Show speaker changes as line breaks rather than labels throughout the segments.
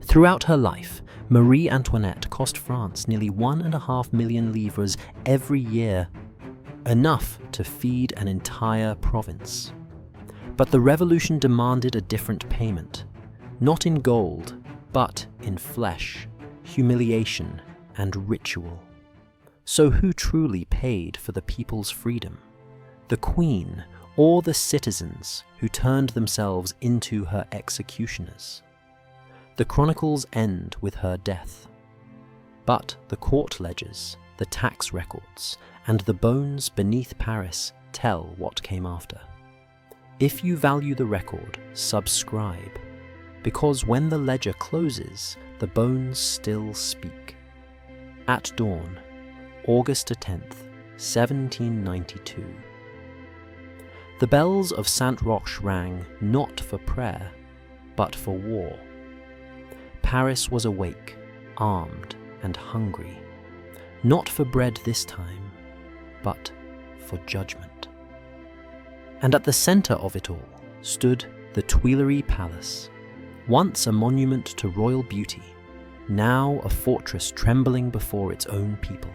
Throughout her life, Marie Antoinette cost France nearly 1.5 million livres every year, enough to feed an entire province. But the revolution demanded a different payment, not in gold, but in flesh, humiliation, and ritual. So who truly paid for the people's freedom? The Queen or the citizens who turned themselves into her executioners? The chronicles end with her death. But the court ledgers, the tax records, and the bones beneath Paris tell what came after. If you value the record, subscribe, because when the ledger closes, the bones still speak. At dawn, August 10th, 1792. The bells of Saint-Roch rang not for prayer, but for war. Paris was awake, armed and hungry, not for bread this time, but for judgment. And at the centre of it all stood the Tuileries Palace, once a monument to royal beauty, now a fortress trembling before its own people.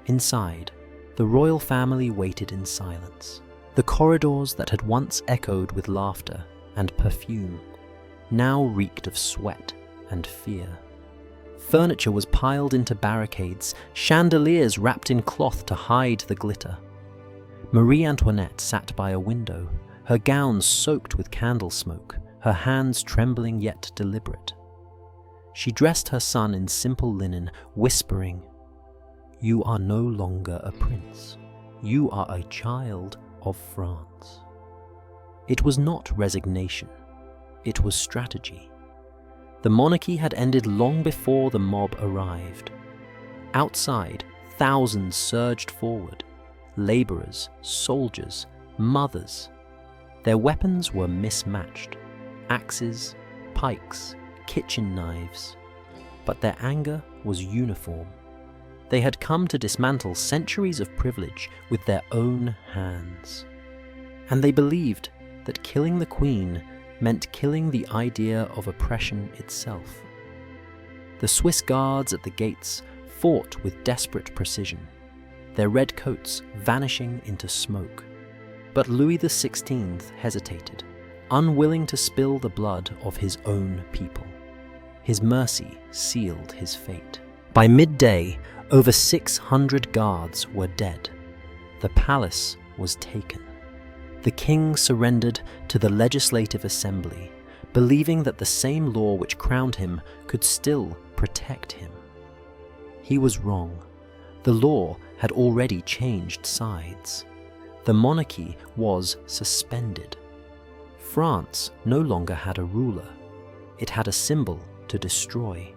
Inside, the royal family waited in silence. The corridors that had once echoed with laughter and perfume now reeked of sweat and fear. Furniture was piled into barricades, chandeliers wrapped in cloth to hide the glitter. Marie Antoinette sat by a window, her gown soaked with candle smoke, her hands trembling yet deliberate. She dressed her son in simple linen, whispering, "You are no longer a prince. You are a child of France." It was not resignation. It was strategy. The monarchy had ended long before the mob arrived. Outside, thousands surged forward. Labourers, soldiers, mothers. Their weapons were mismatched. Axes, pikes, kitchen knives. But their anger was uniform. They had come to dismantle centuries of privilege with their own hands. And they believed that killing the Queen meant killing the idea of oppression itself. The Swiss guards at the gates fought with desperate precision, their red coats vanishing into smoke. But Louis XVI hesitated, unwilling to spill the blood of his own people. His mercy sealed his fate. By midday, over 600 guards were dead. The palace was taken. The king surrendered to the Legislative Assembly, believing that the same law which crowned him could still protect him. He was wrong. The law had already changed sides. The monarchy was suspended. France no longer had a ruler. It had a symbol to destroy.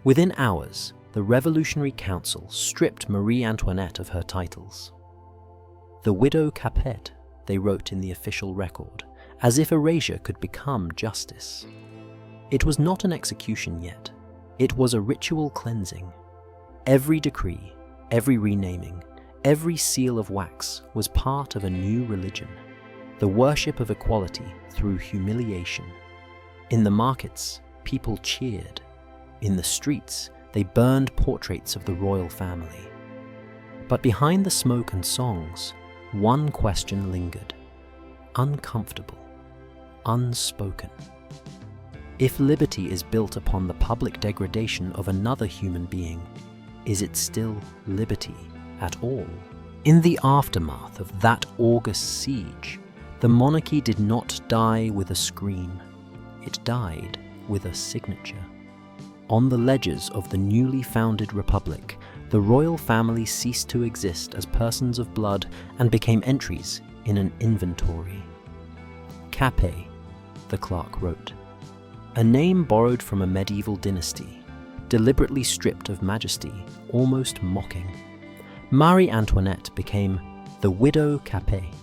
Within hours, the Revolutionary Council stripped Marie Antoinette of her titles. The widow Capet, they wrote in the official record, as if erasure could become justice. It was not an execution yet. It was a ritual cleansing. Every decree, every renaming, every seal of wax was part of a new religion, the worship of equality through humiliation. In the markets, people cheered. In the streets, they burned portraits of the royal family. But behind the smoke and songs, one question lingered, uncomfortable, unspoken. If liberty is built upon the public degradation of another human being, is it still liberty at all? In the aftermath of that August siege, the monarchy did not die with a scream. It died with a signature. On the ledgers of the newly founded republic, the royal family ceased to exist as persons of blood and became entries in an inventory. Capet, the clerk wrote, a name borrowed from a medieval dynasty, deliberately stripped of majesty, almost mocking. Marie Antoinette became the widow Capet.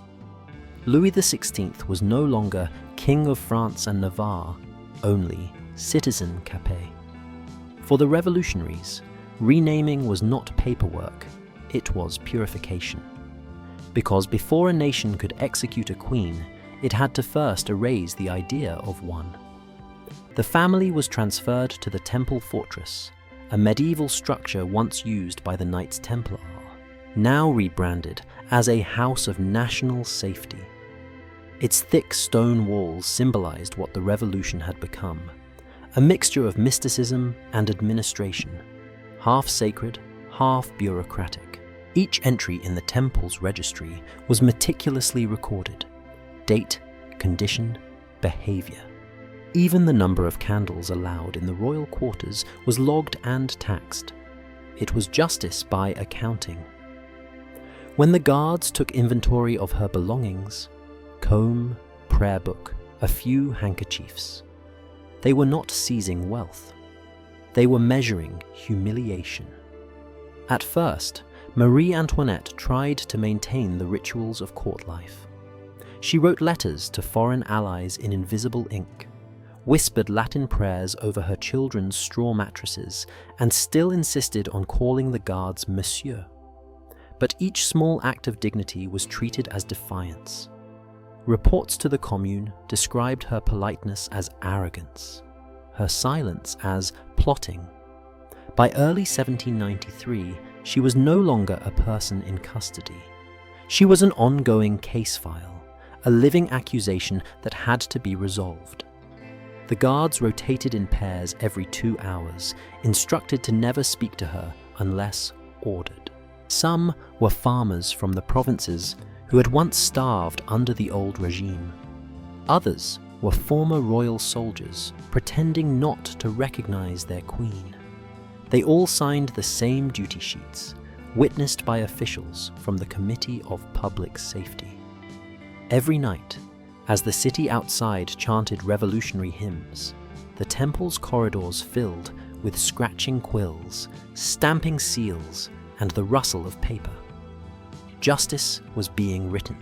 Louis XVI was no longer King of France and Navarre, only citizen Capet. For the revolutionaries, renaming was not paperwork, it was purification. Because before a nation could execute a queen, it had to first erase the idea of one. The family was transferred to the Temple Fortress, a medieval structure once used by the Knights Templar, now rebranded as a house of national safety. Its thick stone walls symbolized what the revolution had become, a mixture of mysticism and administration, half sacred, half bureaucratic. Each entry in the temple's registry was meticulously recorded: date, condition, behavior. Even the number of candles allowed in the royal quarters was logged and taxed. It was justice by accounting. When the guards took inventory of her belongings, comb, prayer book, a few handkerchiefs, they were not seizing wealth. They were measuring humiliation. At first, Marie Antoinette tried to maintain the rituals of court life. She wrote letters to foreign allies in invisible ink, whispered Latin prayers over her children's straw mattresses, and still insisted on calling the guards Monsieur. But each small act of dignity was treated as defiance. Reports to the Commune described her politeness as arrogance, her silence as plotting. By early 1793, she was no longer a person in custody. She was an ongoing case file, a living accusation that had to be resolved. The guards rotated in pairs every 2 hours, instructed to never speak to her unless ordered. Some were farmers from the provinces who had once starved under the old regime. Others were former royal soldiers pretending not to recognize their queen. They all signed the same duty sheets, witnessed by officials from the Committee of Public Safety. Every night, as the city outside chanted revolutionary hymns, the temple's corridors filled with scratching quills, stamping seals, and the rustle of paper. Justice was being written,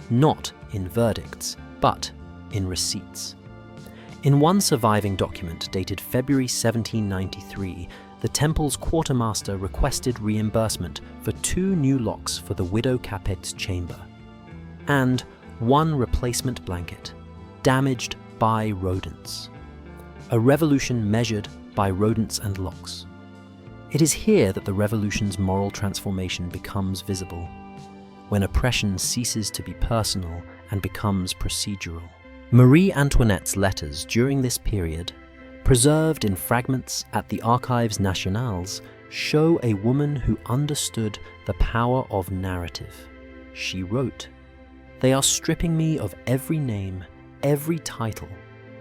not in verdicts, but in receipts. In one surviving document dated February 1793, the temple's quartermaster requested reimbursement for 2 new locks for the widow Capet's chamber, and 1 replacement blanket, damaged by rodents. A revolution measured by rodents and locks. It is here that the revolution's moral transformation becomes visible, when oppression ceases to be personal and becomes procedural. Marie Antoinette's letters during this period, preserved in fragments at the Archives Nationales, show a woman who understood the power of narrative. She wrote, "They are stripping me of every name, every title,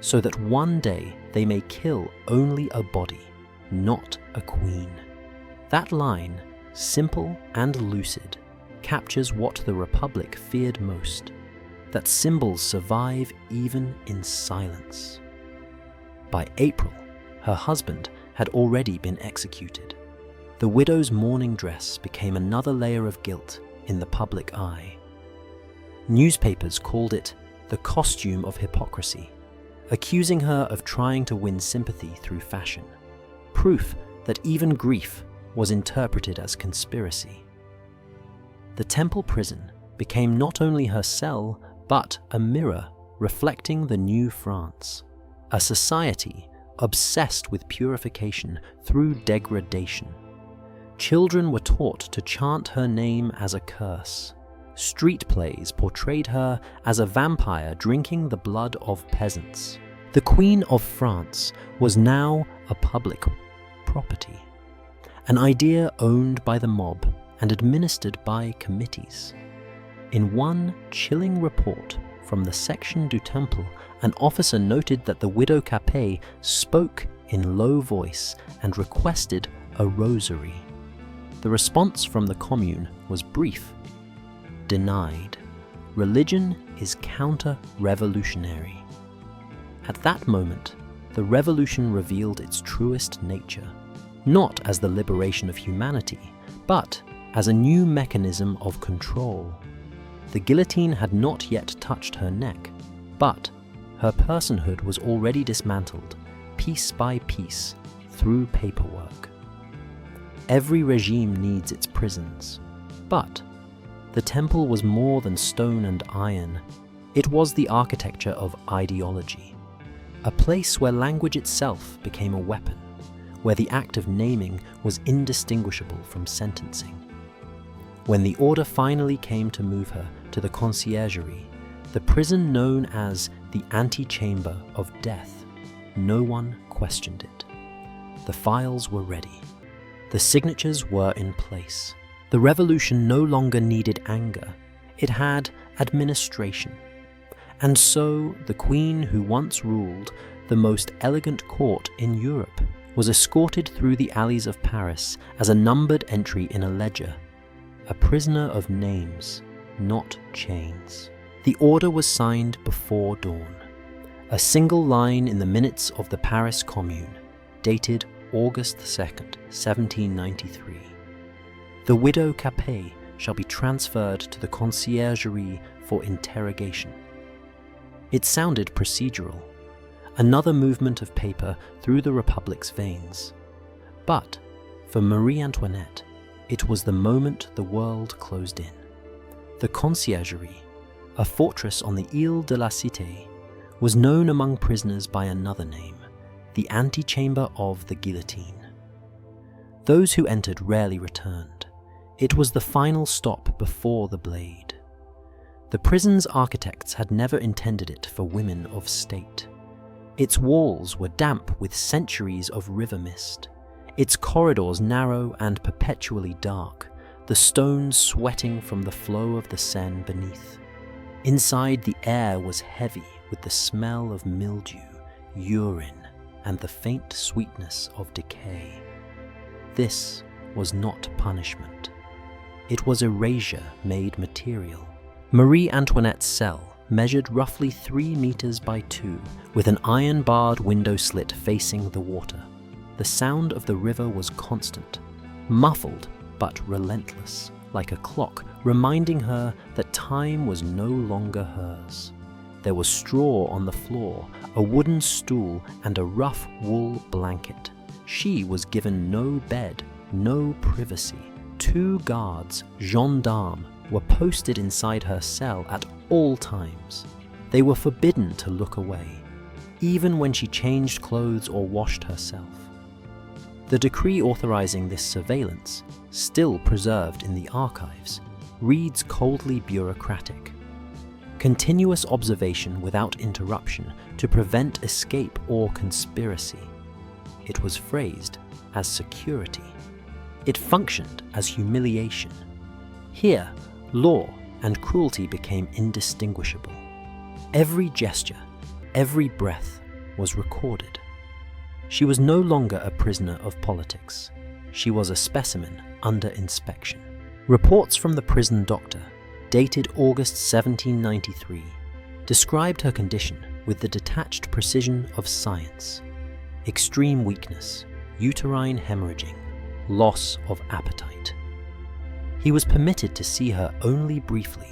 so that one day they may kill only a body, not a queen." That line, simple and lucid, captures what the Republic feared most: that symbols survive even in silence. By April, her husband had already been executed. The widow's mourning dress became another layer of guilt in the public eye. Newspapers called it the costume of hypocrisy, accusing her of trying to win sympathy through fashion, proof that even grief was interpreted as conspiracy. The temple prison became not only her cell, but a mirror reflecting the new France, a society obsessed with purification through degradation. Children were taught to chant her name as a curse. Street plays portrayed her as a vampire drinking the blood of peasants. The Queen of France was now a public property, an idea owned by the mob and administered by committees. In one chilling report from the Section du Temple, an officer noted that the widow Capet spoke in low voice and requested a rosary. The response from the Commune was brief: denied. Religion is counter-revolutionary. At that moment, the revolution revealed its truest nature, not as the liberation of humanity, but as a new mechanism of control. The guillotine had not yet touched her neck, but her personhood was already dismantled, piece by piece, through paperwork. Every regime needs its prisons, but the temple was more than stone and iron. It was the architecture of ideology. a place where language itself became a weapon, where the act of naming was indistinguishable from sentencing. When the order finally came to move her to the conciergerie, the prison known as the antechamber of death, no one questioned it. The files were ready. The signatures were in place. The revolution no longer needed anger. It had administration. And so the queen who once ruled the most elegant court in Europe was escorted through the alleys of Paris as a numbered entry in a ledger, a prisoner of names, not chains. The order was signed before dawn, a single line in the minutes of the Paris Commune, dated August 2nd, 1793. The widow Capet shall be transferred to the conciergerie for interrogation. It sounded procedural, another movement of paper through the Republic's veins. But for Marie Antoinette, it was the moment the world closed in. The conciergerie, a fortress on the Ile de la Cité, was known among prisoners by another name, the antechamber of the guillotine. Those who entered rarely returned. It was the final stop before the blade. The prison's architects had never intended it for women of state. Its walls were damp with centuries of river mist, its corridors narrow and perpetually dark, the stones sweating from the flow of the Seine beneath. Inside, the air was heavy with the smell of mildew, urine, and the faint sweetness of decay. This was not punishment. It was erasure made material. Marie Antoinette's cell measured roughly 3 meters by 2, with an iron-barred window slit facing the water. The sound of the river was constant, muffled but relentless, like a clock reminding her that time was no longer hers. There was straw on the floor, a wooden stool, and a rough wool blanket. She was given no bed, no privacy. 2 guards, gendarmes, were posted inside her cell at all times. They were forbidden to look away, even when she changed clothes or washed herself. The decree authorizing this surveillance, still preserved in the archives, reads coldly bureaucratic. Continuous observation without interruption to prevent escape or conspiracy. It was phrased as security. It functioned as humiliation. Here, law and cruelty became indistinguishable. Every gesture, every breath was recorded. She was no longer a prisoner of politics. She was a specimen under inspection. Reports from the prison doctor, dated August 1793, described her condition with the detached precision of science. Extreme weakness, uterine hemorrhaging, loss of appetite. He was permitted to see her only briefly,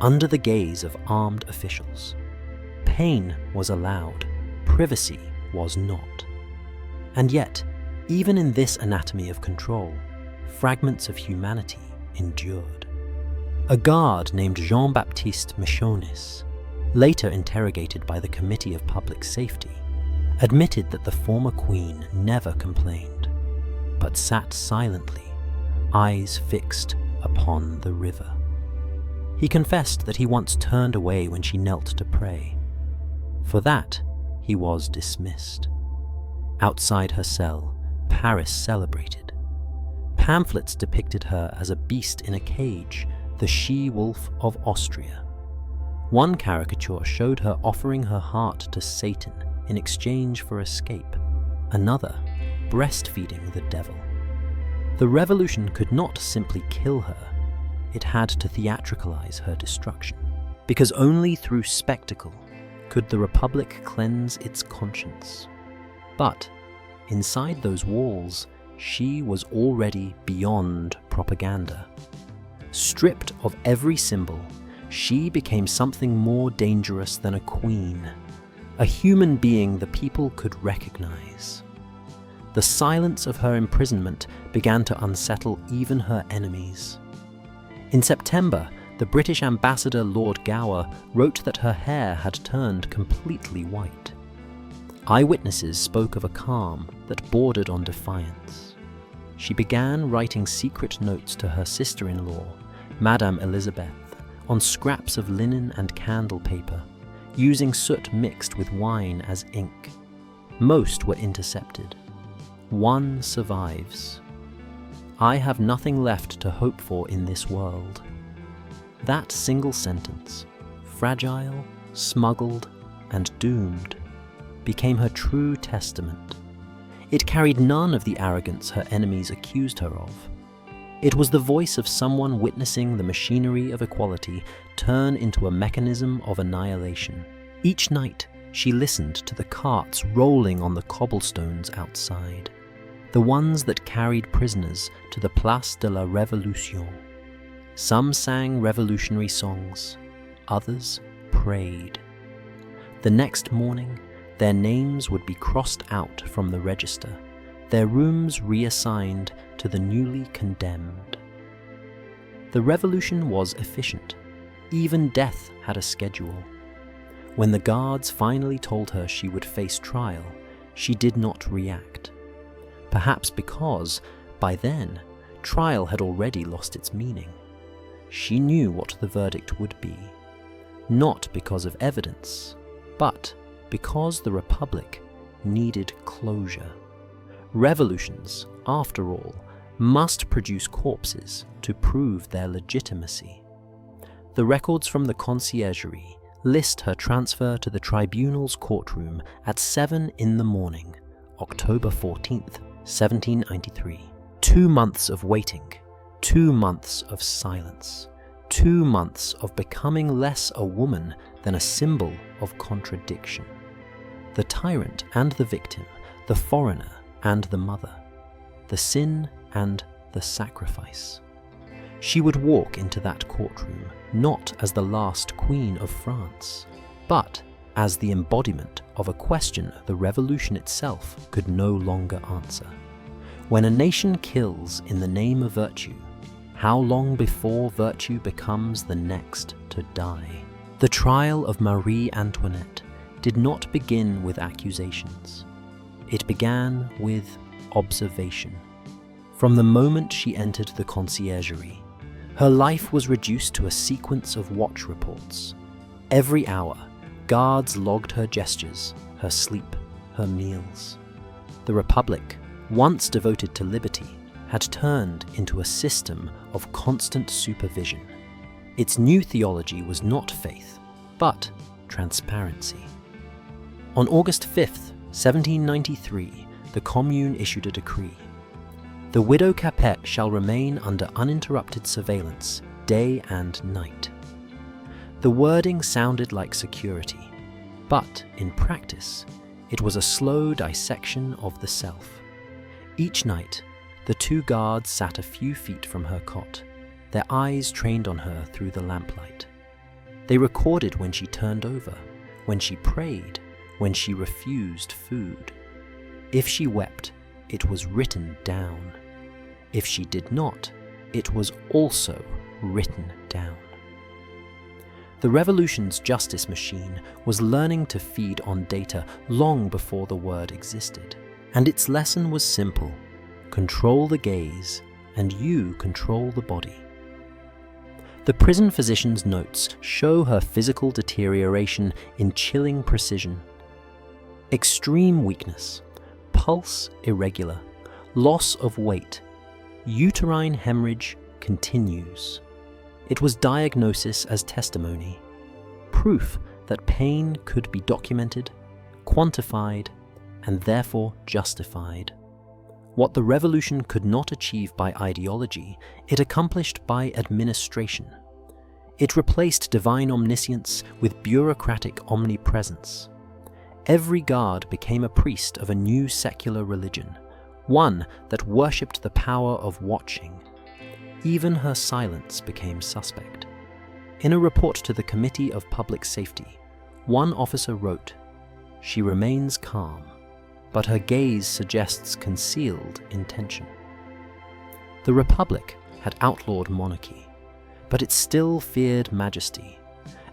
under the gaze of armed officials. Pain was allowed, privacy was not. And yet, even in this anatomy of control, fragments of humanity endured. A guard named Jean-Baptiste Michonis, later interrogated by the Committee of Public Safety, admitted that the former queen never complained, but sat silently, eyes fixed upon the river. He confessed that he once turned away when she knelt to pray. For that, he was dismissed. Outside her cell, Paris celebrated. Pamphlets depicted her as a beast in a cage, the she-wolf of Austria. One caricature showed her offering her heart to Satan in exchange for escape. Another, breastfeeding the devil. The revolution could not simply kill her. It had to theatricalize her destruction, because only through spectacle could the Republic cleanse its conscience. But inside those walls, she was already beyond propaganda. Stripped of every symbol, she became something more dangerous than a queen, a human being the people could recognize. The silence of her imprisonment began to unsettle even her enemies. In September, the British ambassador Lord Gower wrote that her hair had turned completely white. Eyewitnesses spoke of a calm that bordered on defiance. She began writing secret notes to her sister-in-law, Madame Elizabeth, on scraps of linen and candle paper, using soot mixed with wine as ink. Most were intercepted. One survives. "I have nothing left to hope for in this world." That single sentence, fragile, smuggled, and doomed, became her true testament. It carried none of the arrogance her enemies accused her of. It was the voice of someone witnessing the machinery of equality turn into a mechanism of annihilation. Each night, she listened to the carts rolling on the cobblestones outside, the ones that carried prisoners to the Place de la Révolution. Some sang revolutionary songs, others prayed. The next morning, their names would be crossed out from the register, their rooms reassigned to the newly condemned. The revolution was efficient. Even death had a schedule. When the guards finally told her she would face trial, she did not react. Perhaps because, by then, trial had already lost its meaning. She knew what the verdict would be, not because of evidence, but because the Republic needed closure. Revolutions, after all, must produce corpses to prove their legitimacy. The records from the conciergerie list her transfer to the tribunal's courtroom at 7 in the morning, October 14th, 1793. 2 months of waiting, 2 months of silence, 2 months of becoming less a woman than a symbol of contradiction. The tyrant and the victim, the foreigner and the mother, the sin and the sacrifice. She would walk into that courtroom not as the last queen of France, but as the embodiment of a question the revolution itself could no longer answer. When a nation kills in the name of virtue, how long before virtue becomes the next to die? The trial of Marie Antoinette did not begin with accusations. It began with observation. From the moment she entered the conciergerie, her life was reduced to a sequence of watch reports. Every hour, guards logged her gestures, her sleep, her meals. The Republic, once devoted to liberty, had turned into a system of constant supervision. Its new theology was not faith, but transparency. On August 5th, 1793, the Commune issued a decree. The widow Capet shall remain under uninterrupted surveillance, day and night. The wording sounded like security, but in practice, it was a slow dissection of the self. Each night, the 2 guards sat a few feet from her cot, their eyes trained on her through the lamplight. They recorded when she turned over, when she prayed, when she refused food. If she wept, it was written down. If she did not, it was also written down. The revolution's justice machine was learning to feed on data long before the word existed, and its lesson was simple: control the gaze, and you control the body. The prison physician's notes show her physical deterioration in chilling precision. Extreme weakness, pulse irregular, loss of weight, uterine hemorrhage continues. It was diagnosis as testimony, proof that pain could be documented, quantified, and therefore justified. What the revolution could not achieve by ideology, it accomplished by administration. It replaced divine omniscience with bureaucratic omnipresence. Every guard became a priest of a new secular religion, one that worshipped the power of watching. Even her silence became suspect. In a report to the Committee of Public Safety, one officer wrote, "She remains calm, but her gaze suggests concealed intention." The Republic had outlawed monarchy, but it still feared majesty,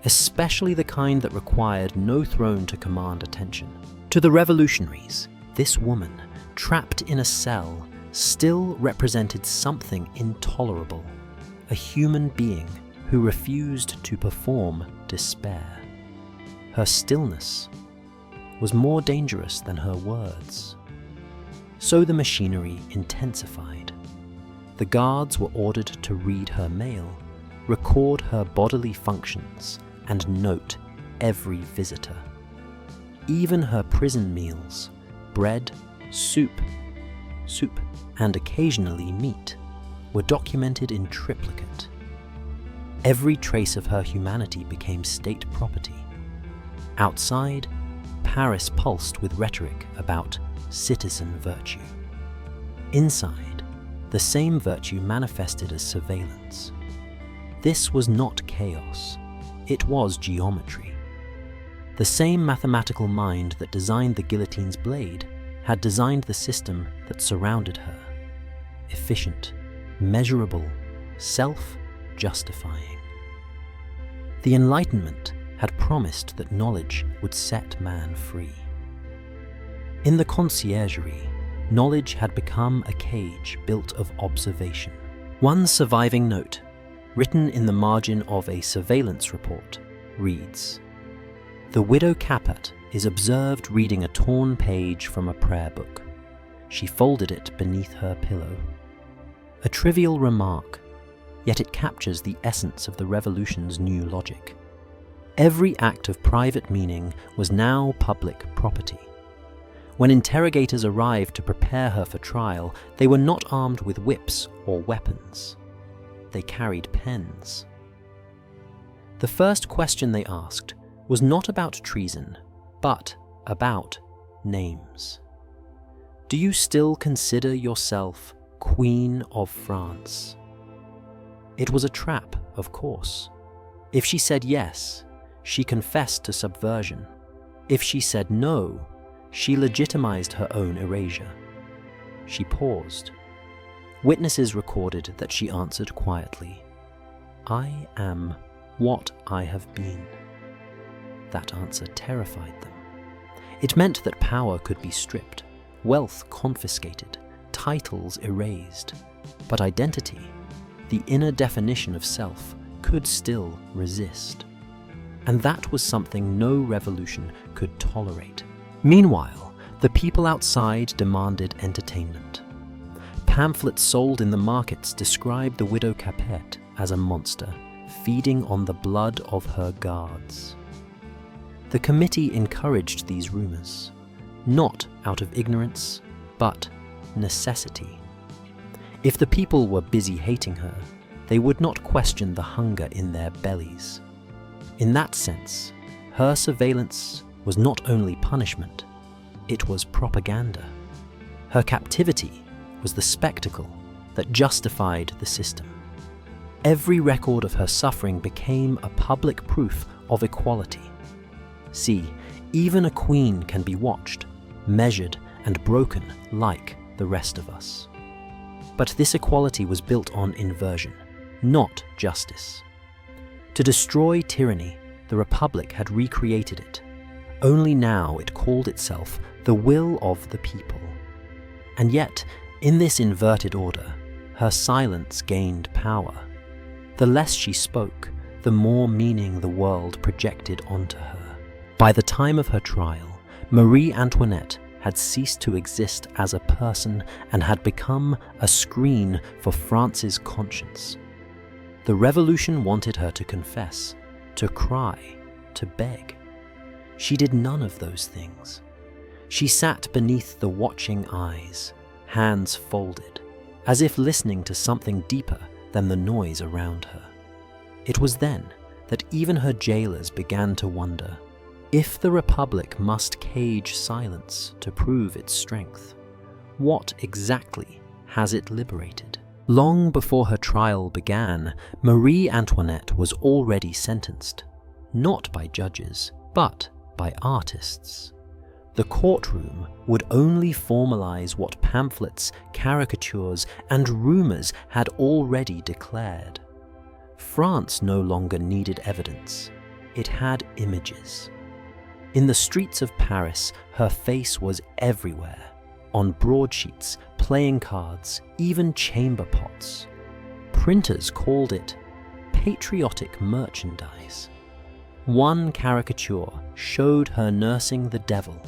especially the kind that required no throne to command attention. To the revolutionaries, this woman, trapped in a cell, still represented something intolerable, a human being who refused to perform despair. Her stillness was more dangerous than her words. So the machinery intensified. The guards were ordered to read her mail, record her bodily functions, and note every visitor. Even her prison meals, bread, soup, and occasionally meat, were documented in triplicate. Every trace of her humanity became state property. Outside, Paris pulsed with rhetoric about citizen virtue. Inside, the same virtue manifested as surveillance. This was not chaos, it was geometry. The same mathematical mind that designed the guillotine's blade had designed the system that surrounded her. Efficient, measurable, self-justifying. The Enlightenment had promised that knowledge would set man free. In the conciergerie, knowledge had become a cage built of observation. One surviving note, written in the margin of a surveillance report, reads, "The widow Capet is observed reading a torn page from a prayer book. She folded it beneath her pillow." A trivial remark, yet it captures the essence of the revolution's new logic. Every act of private meaning was now public property. When interrogators arrived to prepare her for trial, they were not armed with whips or weapons. They carried pens. The first question they asked was not about treason, but about names. Do you still consider yourself Queen of France? It was a trap, of course. If she said yes, she confessed to subversion. If she said no, she legitimized her own erasure. She paused. Witnesses recorded that she answered quietly, "I am what I have been." That answer terrified them. It meant that power could be stripped, wealth confiscated, titles erased, but identity, the inner definition of self, could still resist. And that was something no revolution could tolerate. Meanwhile, the people outside demanded entertainment. Pamphlets sold in the markets described the widow Capet as a monster, feeding on the blood of her guards. The committee encouraged these rumors, not out of ignorance, but necessity. If the people were busy hating her, they would not question the hunger in their bellies. In that sense, her surveillance was not only punishment, it was propaganda. Her captivity was the spectacle that justified the system. Every record of her suffering became a public proof of equality. See, even a queen can be watched, measured, and broken like the rest of us. But this equality was built on inversion, not justice. To destroy tyranny, the Republic had recreated it. Only now it called itself the will of the people. And yet, in this inverted order, her silence gained power. The less she spoke, the more meaning the world projected onto her. By the time of her trial, Marie Antoinette had ceased to exist as a person and had become a screen for France's conscience. The revolution wanted her to confess, to cry, to beg. She did none of those things. She sat beneath the watching eyes, hands folded, as if listening to something deeper than the noise around her. It was then that even her jailers began to wonder, if the Republic must cage silence to prove its strength, what exactly has it liberated? Long before her trial began, Marie Antoinette was already sentenced, not by judges, but by artists. The courtroom would only formalize what pamphlets, caricatures, and rumors had already declared. France no longer needed evidence, it had images. In the streets of Paris, her face was everywhere, on broadsheets, playing cards, even chamber pots. Printers called it patriotic merchandise. One caricature showed her nursing the devil.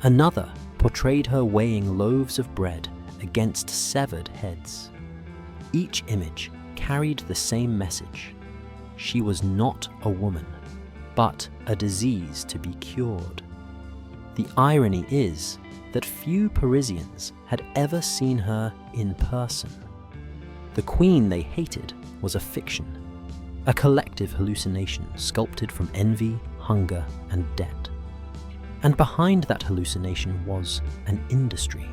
Another portrayed her weighing loaves of bread against severed heads. Each image carried the same message. She was not a woman, but a disease to be cured. The irony is that few Parisians had ever seen her in person. The queen they hated was a fiction, a collective hallucination sculpted from envy, hunger, and debt. And behind that hallucination was an industry.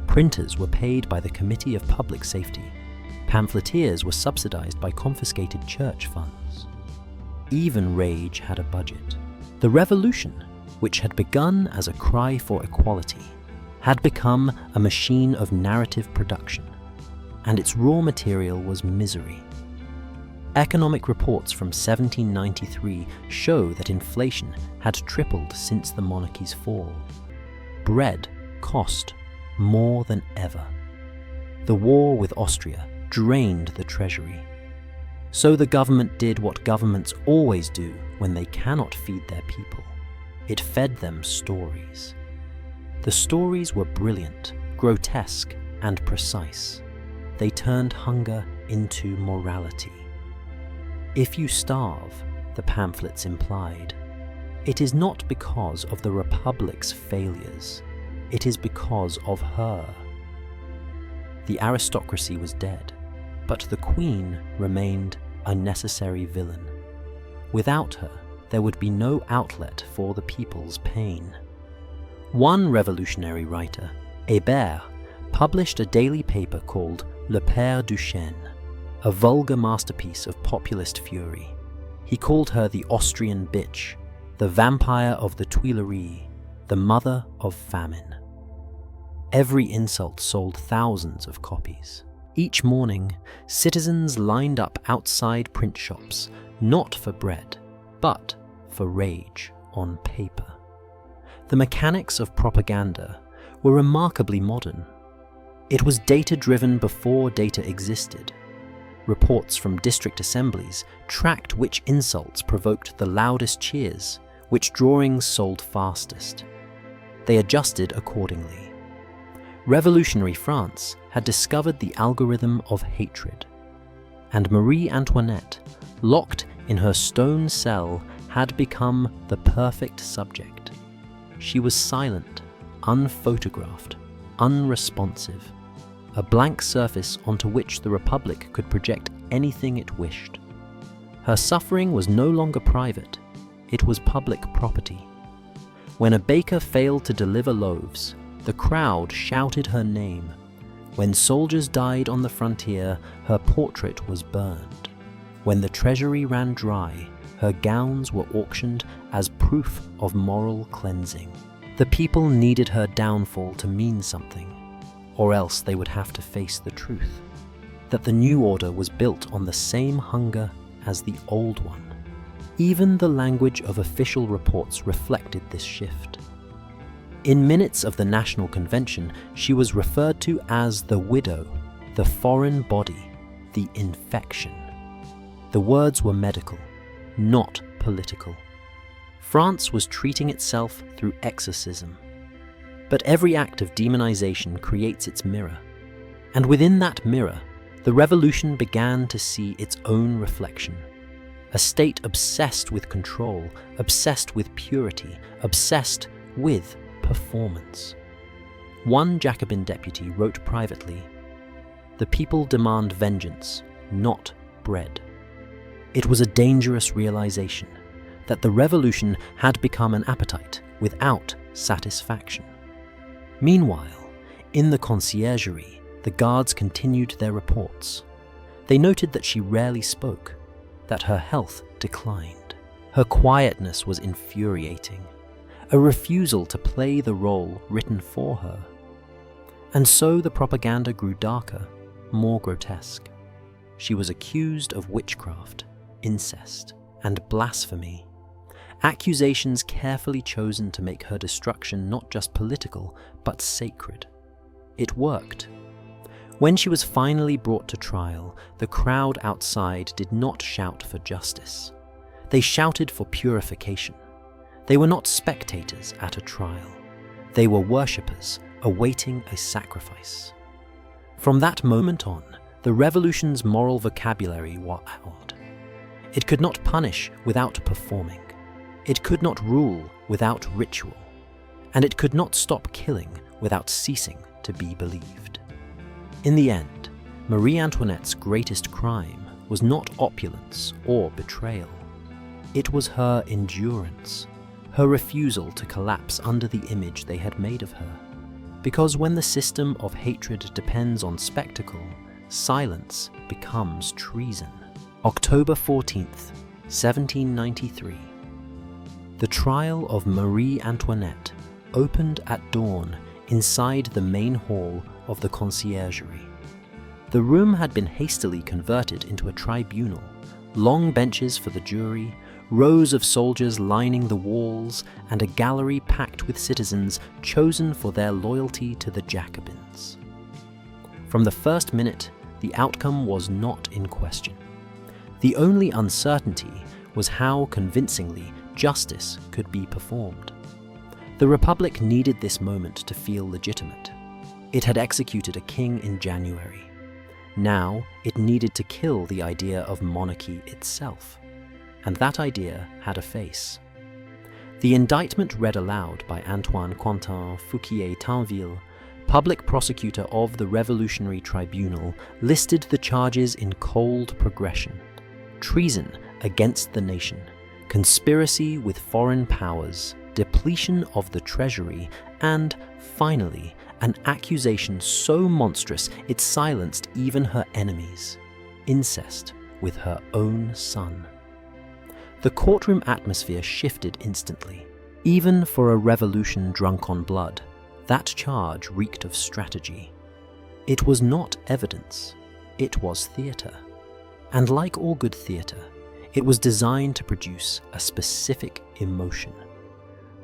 Printers were paid by the Committee of Public Safety. Pamphleteers were subsidized by confiscated church funds. Even rage had a budget. The revolution, which had begun as a cry for equality, had become a machine of narrative production, and its raw material was misery. Economic reports from 1793 show that inflation had tripled since the monarchy's fall. Bread cost more than ever. The war with Austria drained the treasury. So the government did what governments always do when they cannot feed their people. It fed them stories. The stories were brilliant, grotesque, and precise. They turned hunger into morality. If you starve, the pamphlets implied, it is not because of the Republic's failures. It is because of her. The aristocracy was dead, but the Queen remained a necessary villain. Without her, there would be no outlet for the people's pain. One revolutionary writer, Hébert, published a daily paper called Le Père Duchesne, a vulgar masterpiece of populist fury. He called her the Austrian bitch, the vampire of the Tuileries, the mother of famine. Every insult sold thousands of copies. Each morning, citizens lined up outside print shops, not for bread, but for rage on paper. The mechanics of propaganda were remarkably modern. It was data-driven before data existed. Reports from district assemblies tracked which insults provoked the loudest cheers, which drawings sold fastest. They adjusted accordingly. Revolutionary France had discovered the algorithm of hatred, and Marie Antoinette, locked in her stone cell, had become the perfect subject. She was silent, unphotographed, unresponsive, a blank surface onto which the Republic could project anything it wished. Her suffering was no longer private, it was public property. When a baker failed to deliver loaves, the crowd shouted her name. When soldiers died on the frontier, her portrait was burned. When the treasury ran dry, her gowns were auctioned as proof of moral cleansing. The people needed her downfall to mean something, or else they would have to face the truth, that the new order was built on the same hunger as the old one. Even the language of official reports reflected this shift. In minutes of the National Convention, she was referred to as the widow, the foreign body, the infection. The words were medical, not political. France was treating itself through exorcism. But every act of demonization creates its mirror. And within that mirror, the revolution began to see its own reflection. A state obsessed with control, obsessed with purity, obsessed with performance. One Jacobin deputy wrote privately, "The people demand vengeance, not bread." It was a dangerous realization that the revolution had become an appetite without satisfaction. Meanwhile, in the conciergerie, the guards continued their reports. They noted that she rarely spoke, that her health declined. Her quietness was infuriating, a refusal to play the role written for her. And so the propaganda grew darker, more grotesque. She was accused of witchcraft, incest, and blasphemy. accusations carefully chosen to make her destruction not just political, but sacred. It worked. When she was finally brought to trial, the crowd outside did not shout for justice. They shouted for purification. They were not spectators at a trial. They were worshippers awaiting a sacrifice. From that moment on, the revolution's moral vocabulary was out. It could not punish without performing. It could not rule without ritual. And it could not stop killing without ceasing to be believed. In the end, Marie Antoinette's greatest crime was not opulence or betrayal. It was her endurance, her refusal to collapse under the image they had made of her. Because when the system of hatred depends on spectacle, silence becomes treason. October 14th, 1793. The trial of Marie Antoinette opened at dawn inside the main hall of the conciergerie. The room had been hastily converted into a tribunal, long benches for the jury, rows of soldiers lining the walls, and a gallery packed with citizens chosen for their loyalty to the Jacobins. From the first minute, the outcome was not in question. The only uncertainty was how convincingly justice could be performed. The Republic needed this moment to feel legitimate. It had executed a king in January. Now it needed to kill the idea of monarchy itself. And that idea had a face. The indictment read aloud by Antoine Quentin Fouquier-Tinville, public prosecutor of the Revolutionary Tribunal, listed the charges in cold progression: treason against the nation, conspiracy with foreign powers, depletion of the treasury, and, finally, an accusation so monstrous it silenced even her enemies: incest with her own son. The courtroom atmosphere shifted instantly. Even for a revolution drunk on blood, that charge reeked of strategy. It was not evidence, it was theatre. And like all good theatre, it was designed to produce a specific emotion: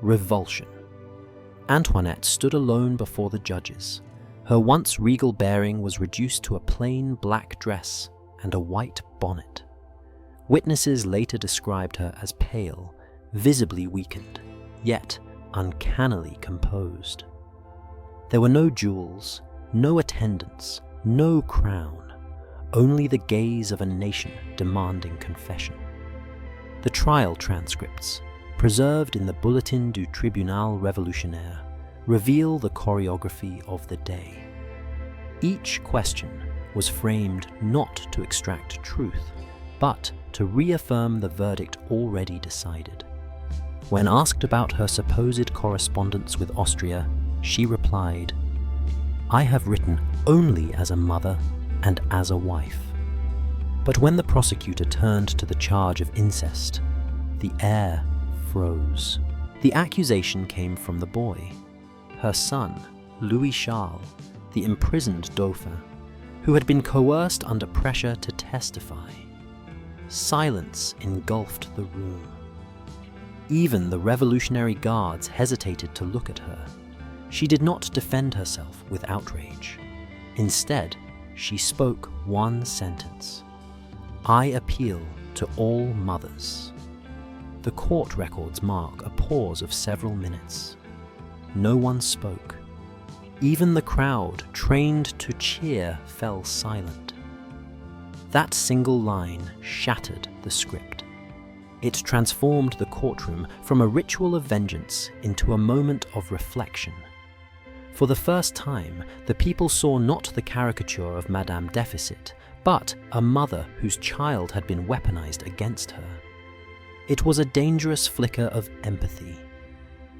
revulsion. Antoinette stood alone before the judges. Her once regal bearing was reduced to a plain black dress and a white bonnet. Witnesses later described her as pale, visibly weakened, yet uncannily composed. There were no jewels, no attendants, no crown, only the gaze of a nation demanding confession. The trial transcripts, preserved in the Bulletin du Tribunal Révolutionnaire, reveal the choreography of the day. Each question was framed not to extract truth, but to reaffirm the verdict already decided. When asked about her supposed correspondence with Austria, she replied, "I have written only as a mother and as a wife." But when the prosecutor turned to the charge of incest, the air froze. The accusation came from the boy, her son, Louis Charles, the imprisoned Dauphin, who had been coerced under pressure to testify. Silence engulfed the room. Even the Revolutionary Guards hesitated to look at her. She did not defend herself with outrage. Instead, she spoke one sentence: "I appeal to all mothers." The court records mark a pause of several minutes. No one spoke. Even the crowd, trained to cheer, fell silent. That single line shattered the script. It transformed the courtroom from a ritual of vengeance into a moment of reflection. For the first time, the people saw not the caricature of Madame Deficit, but a mother whose child had been weaponized against her. It was a dangerous flicker of empathy,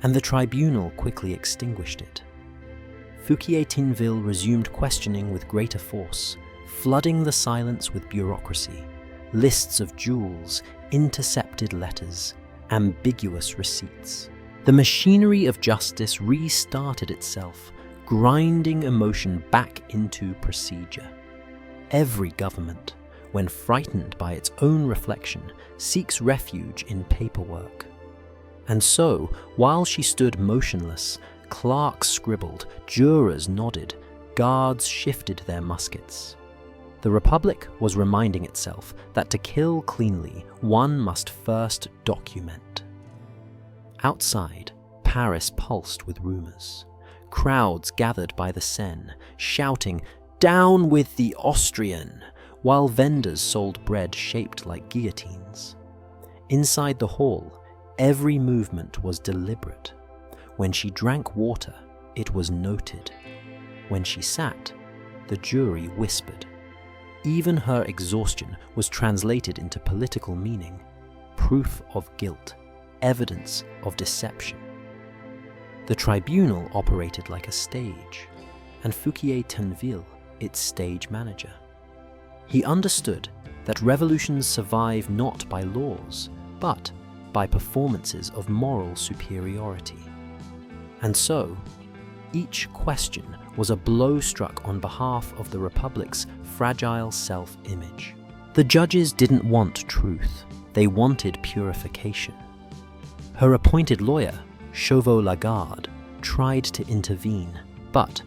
and the tribunal quickly extinguished it. Fouquier-Tinville resumed questioning with greater force, flooding the silence with bureaucracy, lists of jewels, intercepted letters, ambiguous receipts. The machinery of justice restarted itself, grinding emotion back into procedure. Every government, when frightened by its own reflection, seeks refuge in paperwork. And so, while she stood motionless, clerks scribbled, jurors nodded, guards shifted their muskets. The Republic was reminding itself that to kill cleanly, one must first document. Outside, Paris pulsed with rumors. Crowds gathered by the Seine, shouting, "Down with the Austrian!" while vendors sold bread shaped like guillotines. Inside the hall, every movement was deliberate. When she drank water, it was noted. When she sat, the jury whispered. Even her exhaustion was translated into political meaning, proof of guilt, evidence of deception. The tribunal operated like a stage, and Fouquier-Tinville its stage manager. He understood that revolutions survive not by laws, but by performances of moral superiority. And so, each question was a blow struck on behalf of the Republic's fragile self-image. The judges didn't want truth, they wanted purification. Her appointed lawyer, Chauveau-Lagarde, tried to intervene, but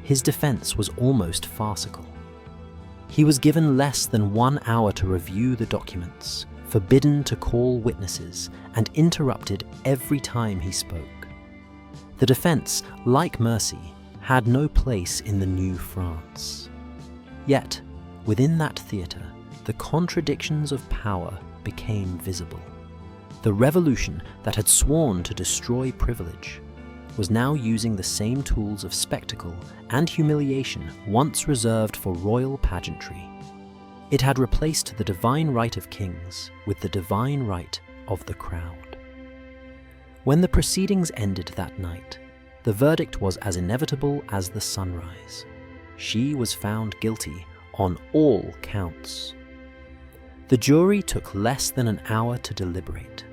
his defense was almost farcical. He was given less than 1 hour to review the documents, forbidden to call witnesses, and interrupted every time he spoke. The defense, like mercy, had no place in the new France. Yet, within that theatre, the contradictions of power became visible. The revolution that had sworn to destroy privilege was now using the same tools of spectacle and humiliation once reserved for royal pageantry. It had replaced the divine right of kings with the divine right of the crowd. When the proceedings ended that night, the verdict was as inevitable as the sunrise. She was found guilty on all counts. The jury took less than an hour to deliberate,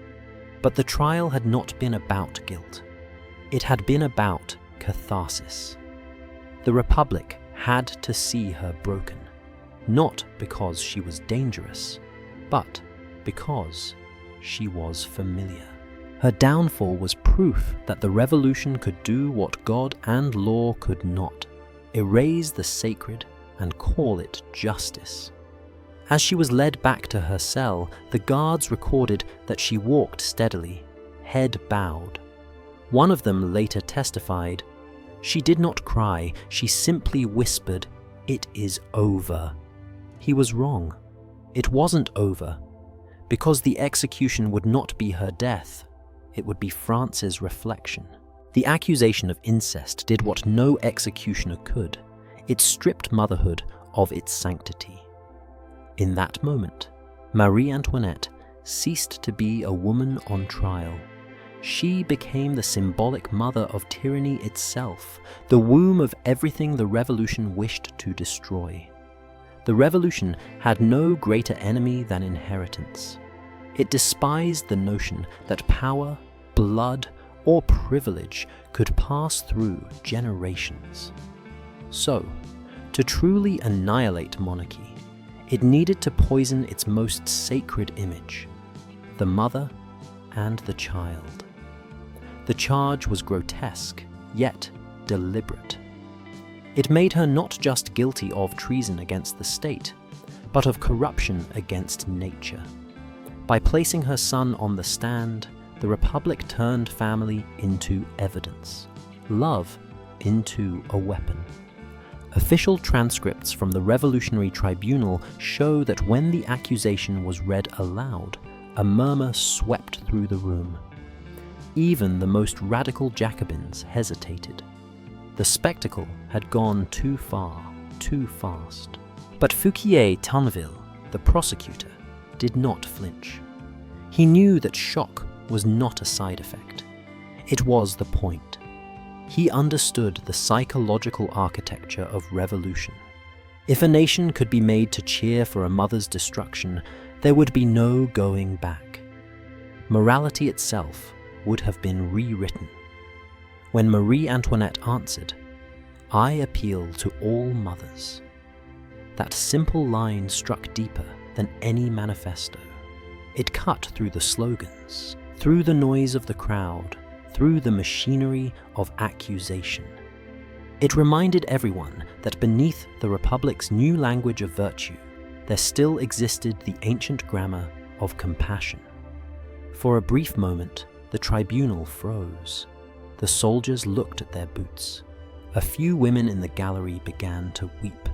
but the trial had not been about guilt. It had been about catharsis. The Republic had to see her broken, not because she was dangerous, but because she was familiar. Her downfall was proof that the revolution could do what God and law could not, erase the sacred and call it justice. As she was led back to her cell, the guards recorded that she walked steadily, head bowed. One of them later testified, "She did not cry, she simply whispered, 'It is over.'" He was wrong. It wasn't over, because the execution would not be her death. It would be France's reflection. The accusation of incest did what no executioner could. It stripped motherhood of its sanctity. In that moment, Marie Antoinette ceased to be a woman on trial. She became the symbolic mother of tyranny itself, the womb of everything the revolution wished to destroy. The revolution had no greater enemy than inheritance. It despised the notion that power, blood, or privilege could pass through generations. So, to truly annihilate monarchy, it needed to poison its most sacred image, the mother and the child. The charge was grotesque, yet deliberate. It made her not just guilty of treason against the state, but of corruption against nature. By placing her son on the stand, the Republic turned family into evidence, love into a weapon. Official transcripts from the Revolutionary Tribunal show that when the accusation was read aloud, a murmur swept through the room. Even the most radical Jacobins hesitated. The spectacle had gone too far, too fast. But Fouquier-Tinville, the prosecutor, did not flinch. He knew that shock was not a side effect. It was the point. He understood the psychological architecture of revolution. If a nation could be made to cheer for a mother's destruction, there would be no going back. Morality itself would have been rewritten. When Marie Antoinette answered, "I appeal to all mothers," that simple line struck deeper than any manifesto. It cut through the slogans, through the noise of the crowd, through the machinery of accusation. It reminded everyone that beneath the Republic's new language of virtue, there still existed the ancient grammar of compassion. For a brief moment, the tribunal froze. The soldiers looked at their boots. A few women in the gallery began to weep.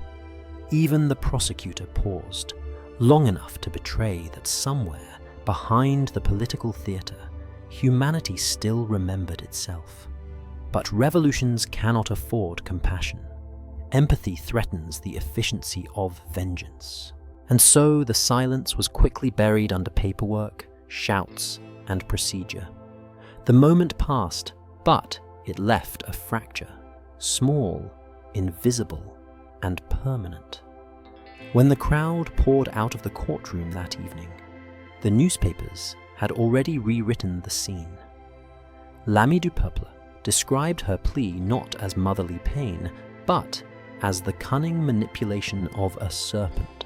Even the prosecutor paused, long enough to betray that somewhere behind the political theatre, humanity still remembered itself. But revolutions cannot afford compassion. Empathy threatens the efficiency of vengeance. And so the silence was quickly buried under paperwork, shouts, and procedure. The moment passed, but it left a fracture, small, invisible, and permanent. When the crowd poured out of the courtroom that evening, the newspapers had already rewritten the scene. L'Amie du Peuple described her plea not as motherly pain, but as the cunning manipulation of a serpent.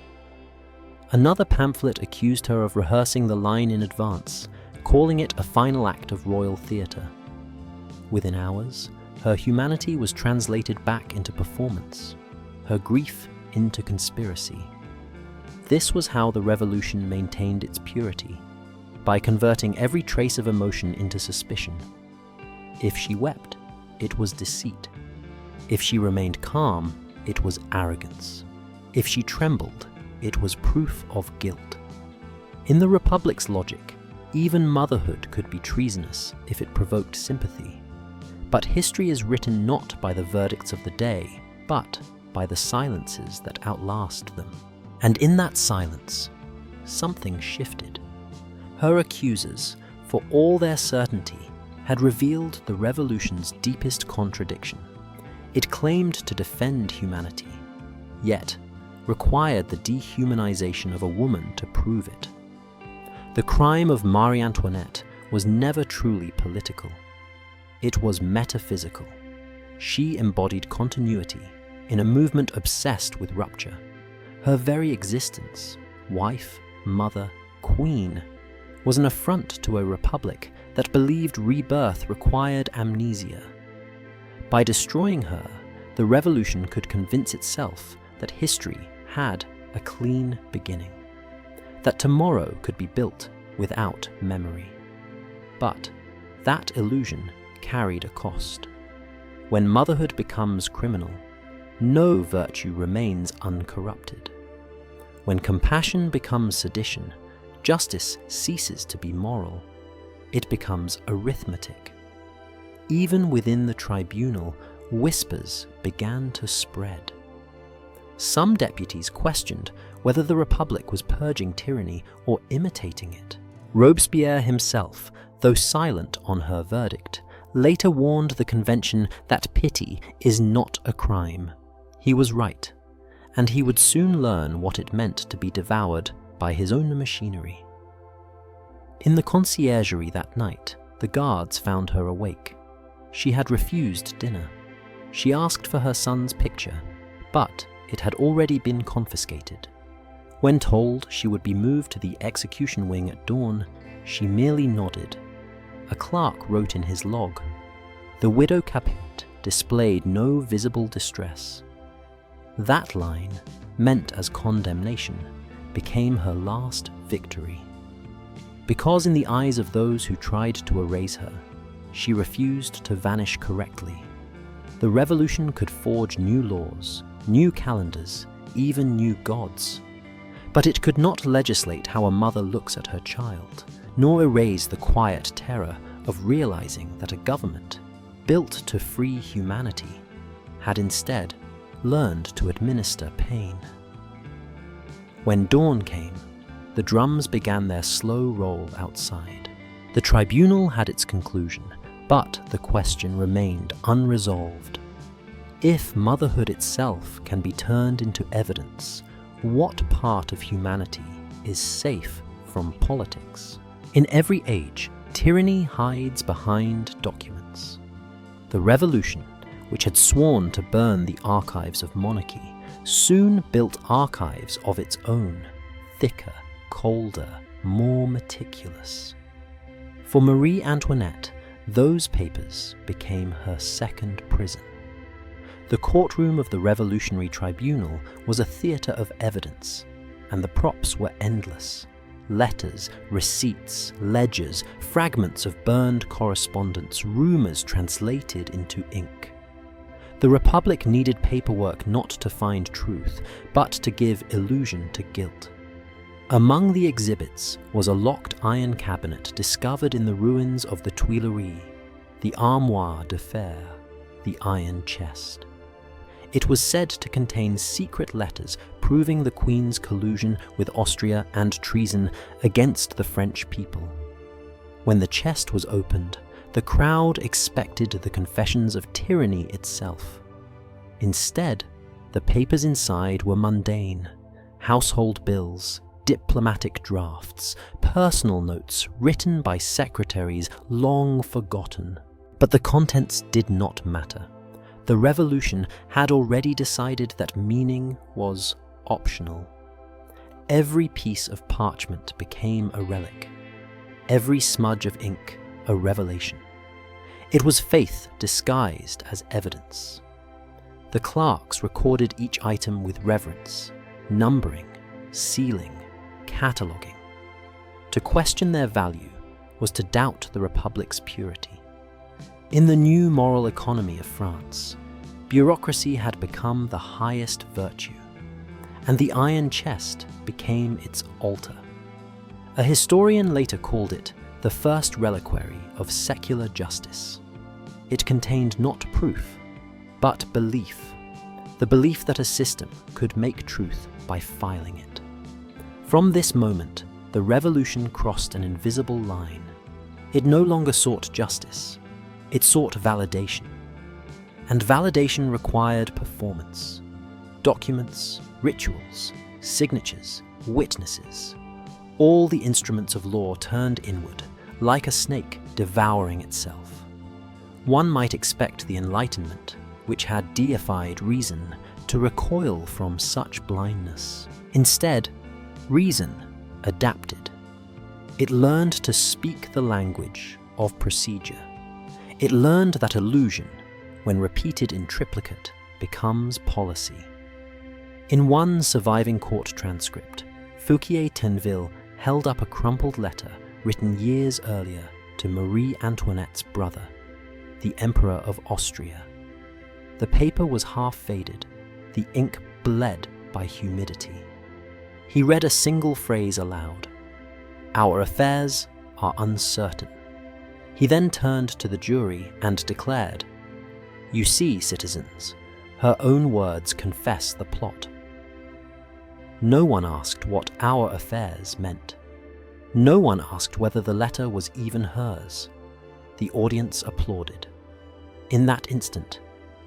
Another pamphlet accused her of rehearsing the line in advance, calling it a final act of royal theatre. Within hours, her humanity was translated back into performance, her grief into conspiracy. This was how the revolution maintained its purity, by converting every trace of emotion into suspicion. If she wept, it was deceit. If she remained calm, it was arrogance. If she trembled, it was proof of guilt. In the Republic's logic, even motherhood could be treasonous if it provoked sympathy. But history is written not by the verdicts of the day, but by the silences that outlast them. And in that silence, something shifted. Her accusers, for all their certainty, had revealed the revolution's deepest contradiction. It claimed to defend humanity, yet required the dehumanization of a woman to prove it. The crime of Marie Antoinette was never truly political. It was metaphysical. She embodied continuity in a movement obsessed with rupture. Her very existence, wife, mother, queen, was an affront to a republic that believed rebirth required amnesia. By destroying her, the revolution could convince itself that history had a clean beginning, that tomorrow could be built without memory. But that illusion carried a cost. When motherhood becomes criminal, no virtue remains uncorrupted. When compassion becomes sedition, justice ceases to be moral. It becomes arithmetic. Even within the tribunal, whispers began to spread. Some deputies questioned whether the Republic was purging tyranny or imitating it. Robespierre himself, though silent on her verdict, later warned the convention that pity is not a crime. He was right, and he would soon learn what it meant to be devoured by his own machinery. In the conciergerie that night, the guards found her awake. She had refused dinner. She asked for her son's picture, but it had already been confiscated. When told she would be moved to the execution wing at dawn, she merely nodded. A clerk wrote in his log. The widow Capet displayed no visible distress. That line, meant as condemnation, became her last victory. Because in the eyes of those who tried to erase her, she refused to vanish correctly. The revolution could forge new laws, new calendars, even new gods. But it could not legislate how a mother looks at her child, nor erase the quiet terror of realizing that a government, built to free humanity, had instead learned to administer pain. When dawn came, the drums began their slow roll outside. The tribunal had its conclusion, but the question remained unresolved. If motherhood itself can be turned into evidence, what part of humanity is safe from politics? In every age, tyranny hides behind documents. The revolution, which had sworn to burn the archives of monarchy, soon built archives of its own, thicker, colder, more meticulous. For Marie Antoinette, those papers became her second prison. The courtroom of the Revolutionary Tribunal was a theatre of evidence, and the props were endless. Letters, receipts, ledgers, fragments of burned correspondence, rumours translated into ink. The Republic needed paperwork not to find truth, but to give illusion to guilt. Among the exhibits was a locked iron cabinet discovered in the ruins of the Tuileries, the armoire de fer, the iron chest. It was said to contain secret letters proving the Queen's collusion with Austria and treason against the French people. When the chest was opened, the crowd expected the confessions of tyranny itself. Instead, the papers inside were mundane: household bills, diplomatic drafts, personal notes written by secretaries long forgotten. But the contents did not matter. The revolution had already decided that meaning was optional. Every piece of parchment became a relic, every smudge of ink a revelation. It was faith disguised as evidence. The clerks recorded each item with reverence, numbering, sealing, cataloguing. To question their value was to doubt the Republic's purity. In the new moral economy of France, bureaucracy had become the highest virtue, and the iron chest became its altar. A historian later called it the first reliquary of secular justice. It contained not proof, but belief, the belief that a system could make truth by filing it. From this moment, the revolution crossed an invisible line. It no longer sought justice, it sought validation. And validation required performance. Documents, rituals, signatures, witnesses. All the instruments of law turned inward, like a snake devouring itself. One might expect the Enlightenment, which had deified reason, to recoil from such blindness. Instead, reason adapted. It learned to speak the language of procedure. It learned that illusion, when repeated in triplicate, becomes policy. In one surviving court transcript, Fouquier-Tinville held up a crumpled letter written years earlier to Marie Antoinette's brother, the Emperor of Austria. The paper was half faded, the ink bled by humidity. He read a single phrase aloud: "Our affairs are uncertain." He then turned to the jury and declared, "You see, citizens, her own words confess the plot." No one asked what "our affairs" meant. No one asked whether the letter was even hers. The audience applauded. In that instant,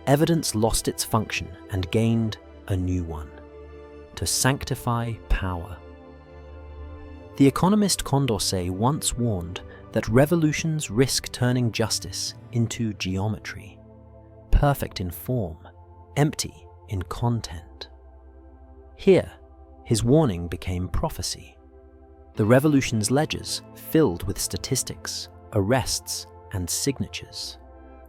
evidence lost its function and gained a new one: to sanctify power. The economist Condorcet once warned that revolutions risk turning justice into geometry, perfect in form, empty in content. Here, his warning became prophecy. The revolution's ledgers filled with statistics, arrests, and signatures,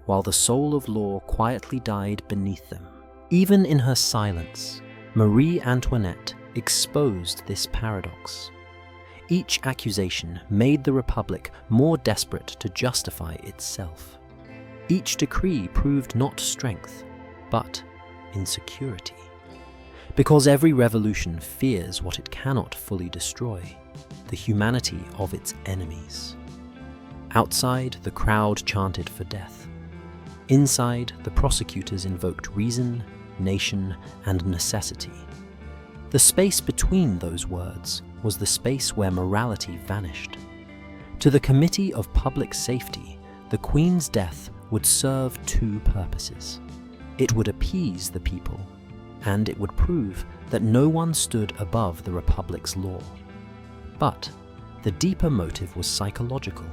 while the soul of law quietly died beneath them. Even in her silence, Marie Antoinette exposed this paradox. Each accusation made the Republic more desperate to justify itself. Each decree proved not strength, but insecurity. Because every revolution fears what it cannot fully destroy: the humanity of its enemies. Outside, the crowd chanted for death. Inside, the prosecutors invoked reason, nation, and necessity. The space between those words was the space where morality vanished. To the Committee of Public Safety, the Queen's death would serve two purposes. It would appease the people, and it would prove that no one stood above the Republic's law. But the deeper motive was psychological: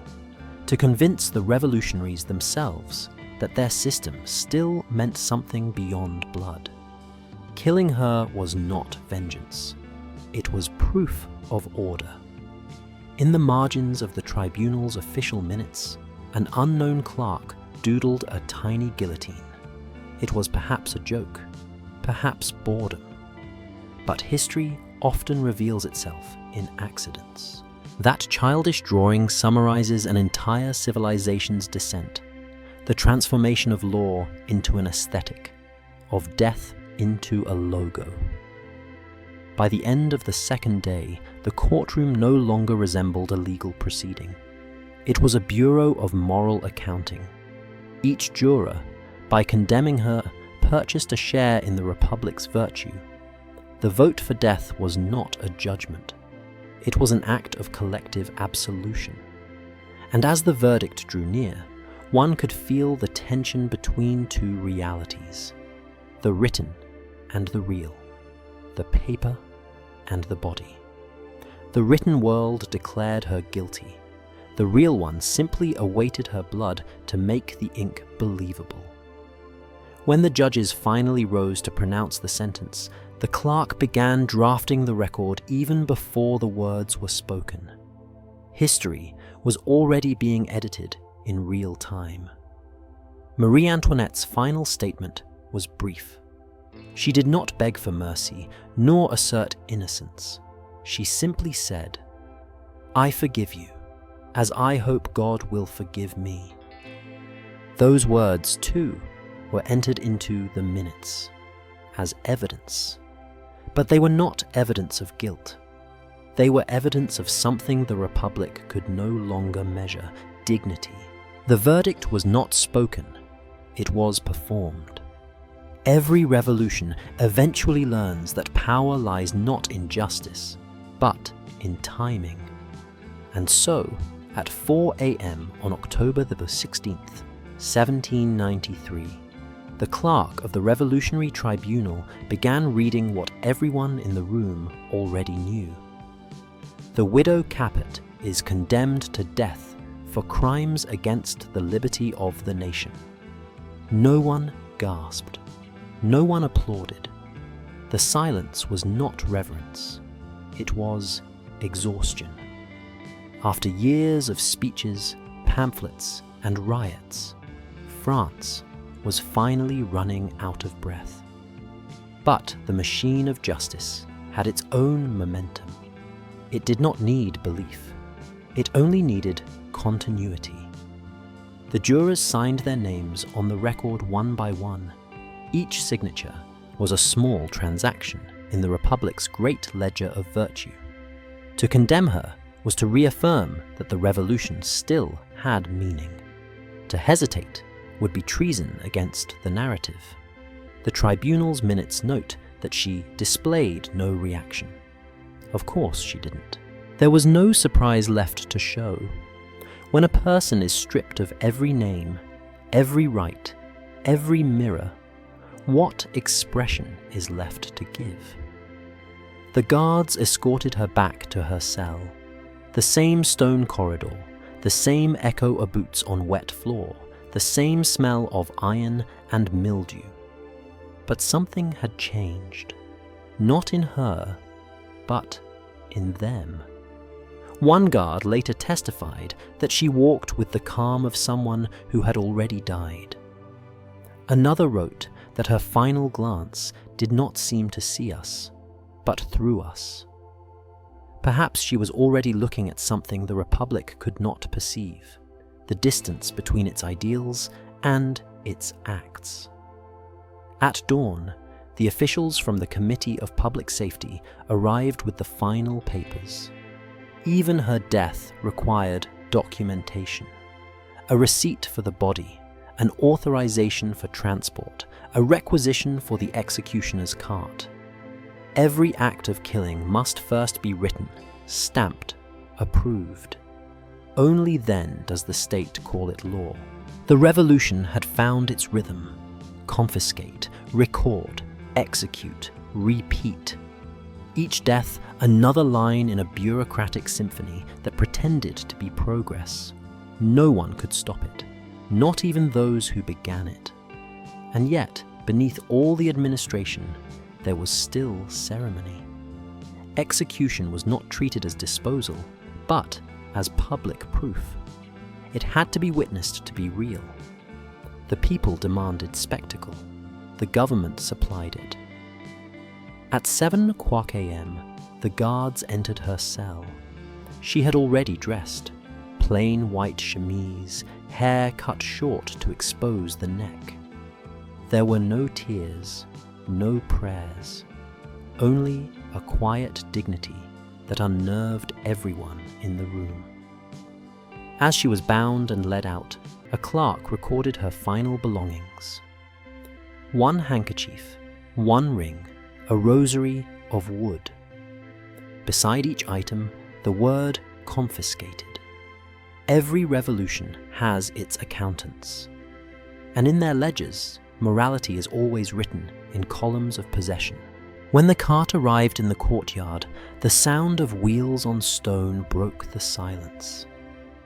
to convince the revolutionaries themselves that their system still meant something beyond blood. Killing her was not vengeance. It was proof of order. In the margins of the tribunal's official minutes, an unknown clerk doodled a tiny guillotine. It was perhaps a joke, perhaps boredom. But history often reveals itself in accidents. That childish drawing summarizes an entire civilization's descent, the transformation of law into an aesthetic, of death into a logo. By the end of the second day, the courtroom no longer resembled a legal proceeding. It was a bureau of moral accounting. Each juror, by condemning her, purchased a share in the Republic's virtue. The vote for death was not a judgment. It was an act of collective absolution. And as the verdict drew near, one could feel the tension between two realities: the written and the real, the paper and the body. The written world declared her guilty. The real one simply awaited her blood to make the ink believable. When the judges finally rose to pronounce the sentence, the clerk began drafting the record even before the words were spoken. History was already being edited in real time. Marie Antoinette's final statement was brief. She did not beg for mercy, nor assert innocence. She simply said, "I forgive you, as I hope God will forgive me." Those words, too, were entered into the minutes as evidence. But they were not evidence of guilt. They were evidence of something the Republic could no longer measure: dignity. The verdict was not spoken, it was performed. Every revolution eventually learns that power lies not in justice, but in timing. And so, at 4 a.m. on October the 16th, 1793, the clerk of the Revolutionary Tribunal began reading what everyone in the room already knew. The widow Capet is condemned to death for crimes against the liberty of the nation. No one gasped. No one applauded. The silence was not reverence. It was exhaustion. After years of speeches, pamphlets, and riots, France was finally running out of breath. But the machine of justice had its own momentum. It did not need belief. It only needed continuity. The jurors signed their names on the record one by one. Each signature was a small transaction in the Republic's great ledger of virtue. To condemn her was to reaffirm that the revolution still had meaning. To hesitate would be treason against the narrative. The tribunal's minutes note that she displayed no reaction. Of course she didn't. There was no surprise left to show. When a person is stripped of every name, every right, every mirror, what expression is left to give? The guards escorted her back to her cell. The same stone corridor, the same echo of boots on wet floor, the same smell of iron and mildew. But something had changed. Not in her, but in them. One guard later testified that she walked with the calm of someone who had already died. Another wrote that her final glance did not seem to see us, but through us. Perhaps she was already looking at something the Republic could not perceive, the distance between its ideals and its acts. At dawn, the officials from the Committee of Public Safety arrived with the final papers. Even her death required documentation. A receipt for the body, an authorization for transport, a requisition for the executioner's cart. Every act of killing must first be written, stamped, approved. Only then does the state call it law. The revolution had found its rhythm. Confiscate, record, execute, repeat. Each death, another line in a bureaucratic symphony that pretended to be progress. No one could stop it, not even those who began it. And yet, beneath all the administration, there was still ceremony. Execution was not treated as disposal, but as public proof. It had to be witnessed to be real. The people demanded spectacle. The government supplied it. At 7:00 a.m., the guards entered her cell. She had already dressed. Plain white chemise, hair cut short to expose the neck. There were no tears, no prayers, only a quiet dignity that unnerved everyone in the room. As she was bound and led out, a clerk recorded her final belongings. One handkerchief, one ring, a rosary of wood. Beside each item, the word confiscated. Every revolution has its accountants, and in their ledgers, morality is always written in columns of possession. When the cart arrived in the courtyard, the sound of wheels on stone broke the silence.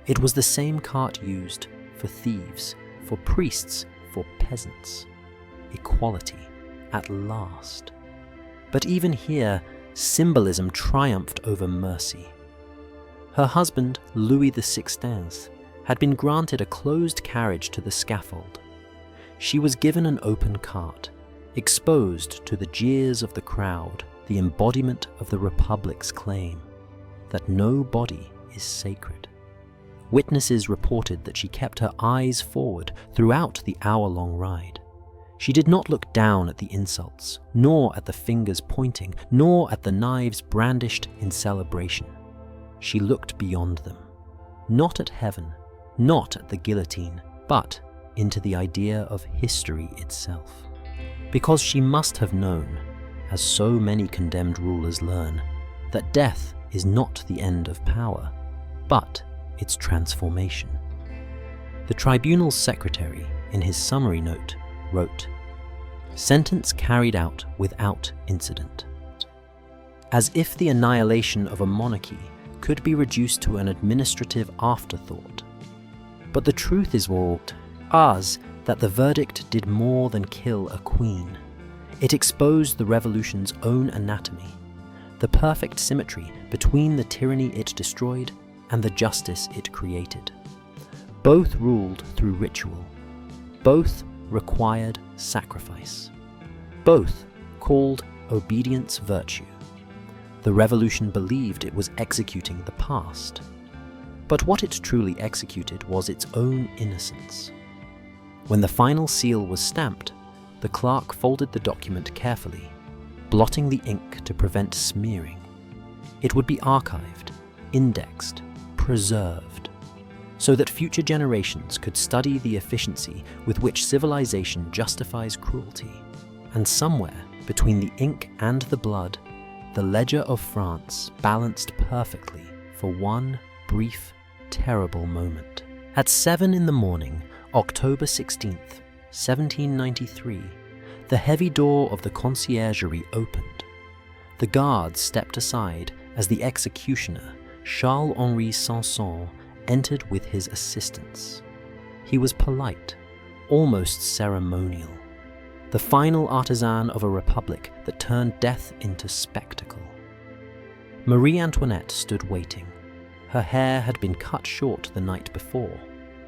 It was the same cart used for thieves, for priests, for peasants. Equality, at last. But even here, symbolism triumphed over mercy. Her husband, Louis XVI, had been granted a closed carriage to the scaffold. She was given an open cart, exposed to the jeers of the crowd, the embodiment of the Republic's claim that no body is sacred. Witnesses reported that she kept her eyes forward throughout the hour-long ride. She did not look down at the insults, nor at the fingers pointing, nor at the knives brandished in celebration. She looked beyond them, not at heaven, not at the guillotine, but into the idea of history itself. Because she must have known, as so many condemned rulers learn, that death is not the end of power, but its transformation. The tribunal's secretary, in his summary note, wrote, "Sentence carried out without incident." As if the annihilation of a monarchy could be reduced to an administrative afterthought. But the truth is ours that the verdict did more than kill a queen. It exposed the revolution's own anatomy, the perfect symmetry between the tyranny it destroyed and the justice it created. Both ruled through ritual. Both required sacrifice. Both called obedience virtue. The revolution believed it was executing the past. But what it truly executed was its own innocence. When the final seal was stamped, the clerk folded the document carefully, blotting the ink to prevent smearing. It would be archived, indexed, preserved, so that future generations could study the efficiency with which civilization justifies cruelty. And somewhere between the ink and the blood, the ledger of France balanced perfectly for one brief, terrible moment. At 7 in the morning, October 16th, 1793, the heavy door of the conciergerie opened. The guards stepped aside as the executioner, Charles-Henri Sanson, entered with his assistants. He was polite, almost ceremonial. The final artisan of a republic that turned death into spectacle. Marie Antoinette stood waiting. Her hair had been cut short the night before,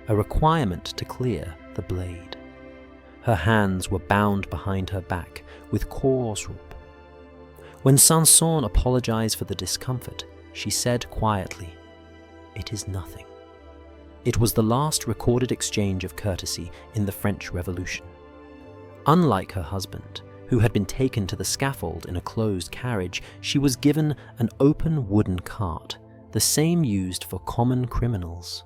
a requirement to clear the blade. Her hands were bound behind her back with corsrope. When Sanson apologized for the discomfort, she said quietly, "It is nothing." It was the last recorded exchange of courtesy in the French Revolution. Unlike her husband, who had been taken to the scaffold in a closed carriage, she was given an open wooden cart, the same used for common criminals.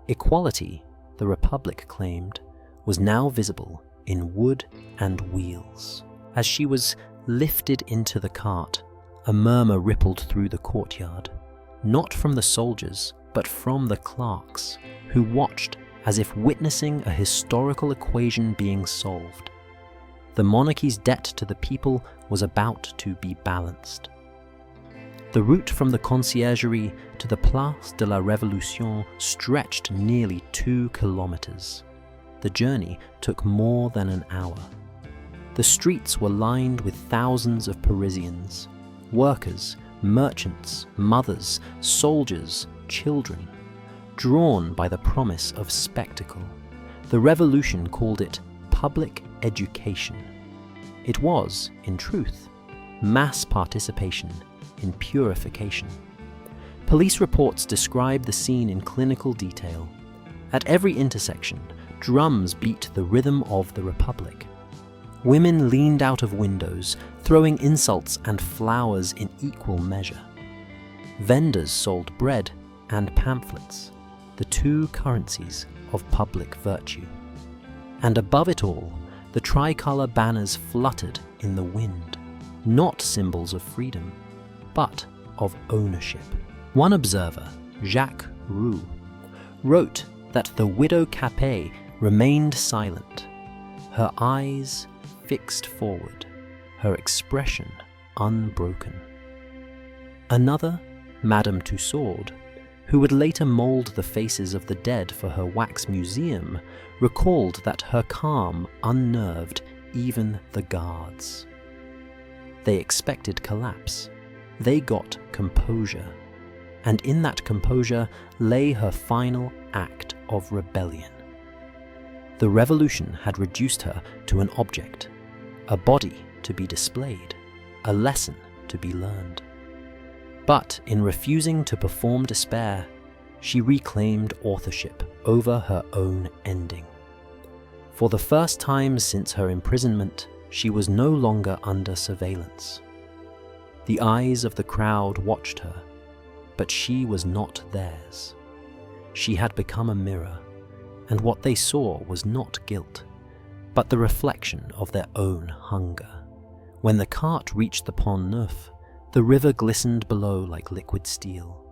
Equality, the Republic claimed, was now visible in wood and wheels. As she was lifted into the cart, a murmur rippled through the courtyard, not from the soldiers, but from the clerks, who watched as if witnessing a historical equation being solved. The monarchy's debt to the people was about to be balanced. The route from the conciergerie to the Place de la Révolution stretched nearly 2 kilometers. The journey took more than an hour. The streets were lined with thousands of Parisians, workers, merchants, mothers, soldiers, children, drawn by the promise of spectacle. The revolution called it public education. It was, in truth, mass participation in purification. Police reports describe the scene in clinical detail. At every intersection, drums beat the rhythm of the Republic. Women leaned out of windows, throwing insults and flowers in equal measure. Vendors sold bread and pamphlets, the two currencies of public virtue. And above it all, the tricolour banners fluttered in the wind, not symbols of freedom, but of ownership. One observer, Jacques Roux, wrote that the widow Capet remained silent, her eyes fixed forward, her expression unbroken. Another, Madame Tussaud, who would later mould the faces of the dead for her wax museum, recalled that her calm unnerved even the guards. They expected collapse. They got composure. And in that composure lay her final act of rebellion. The revolution had reduced her to an object, a body to be displayed, a lesson to be learned. But in refusing to perform despair, she reclaimed authorship over her own ending. For the first time since her imprisonment, she was no longer under surveillance. The eyes of the crowd watched her, but she was not theirs. She had become a mirror, and what they saw was not guilt, but the reflection of their own hunger. When the cart reached the Pont Neuf, the river glistened below like liquid steel.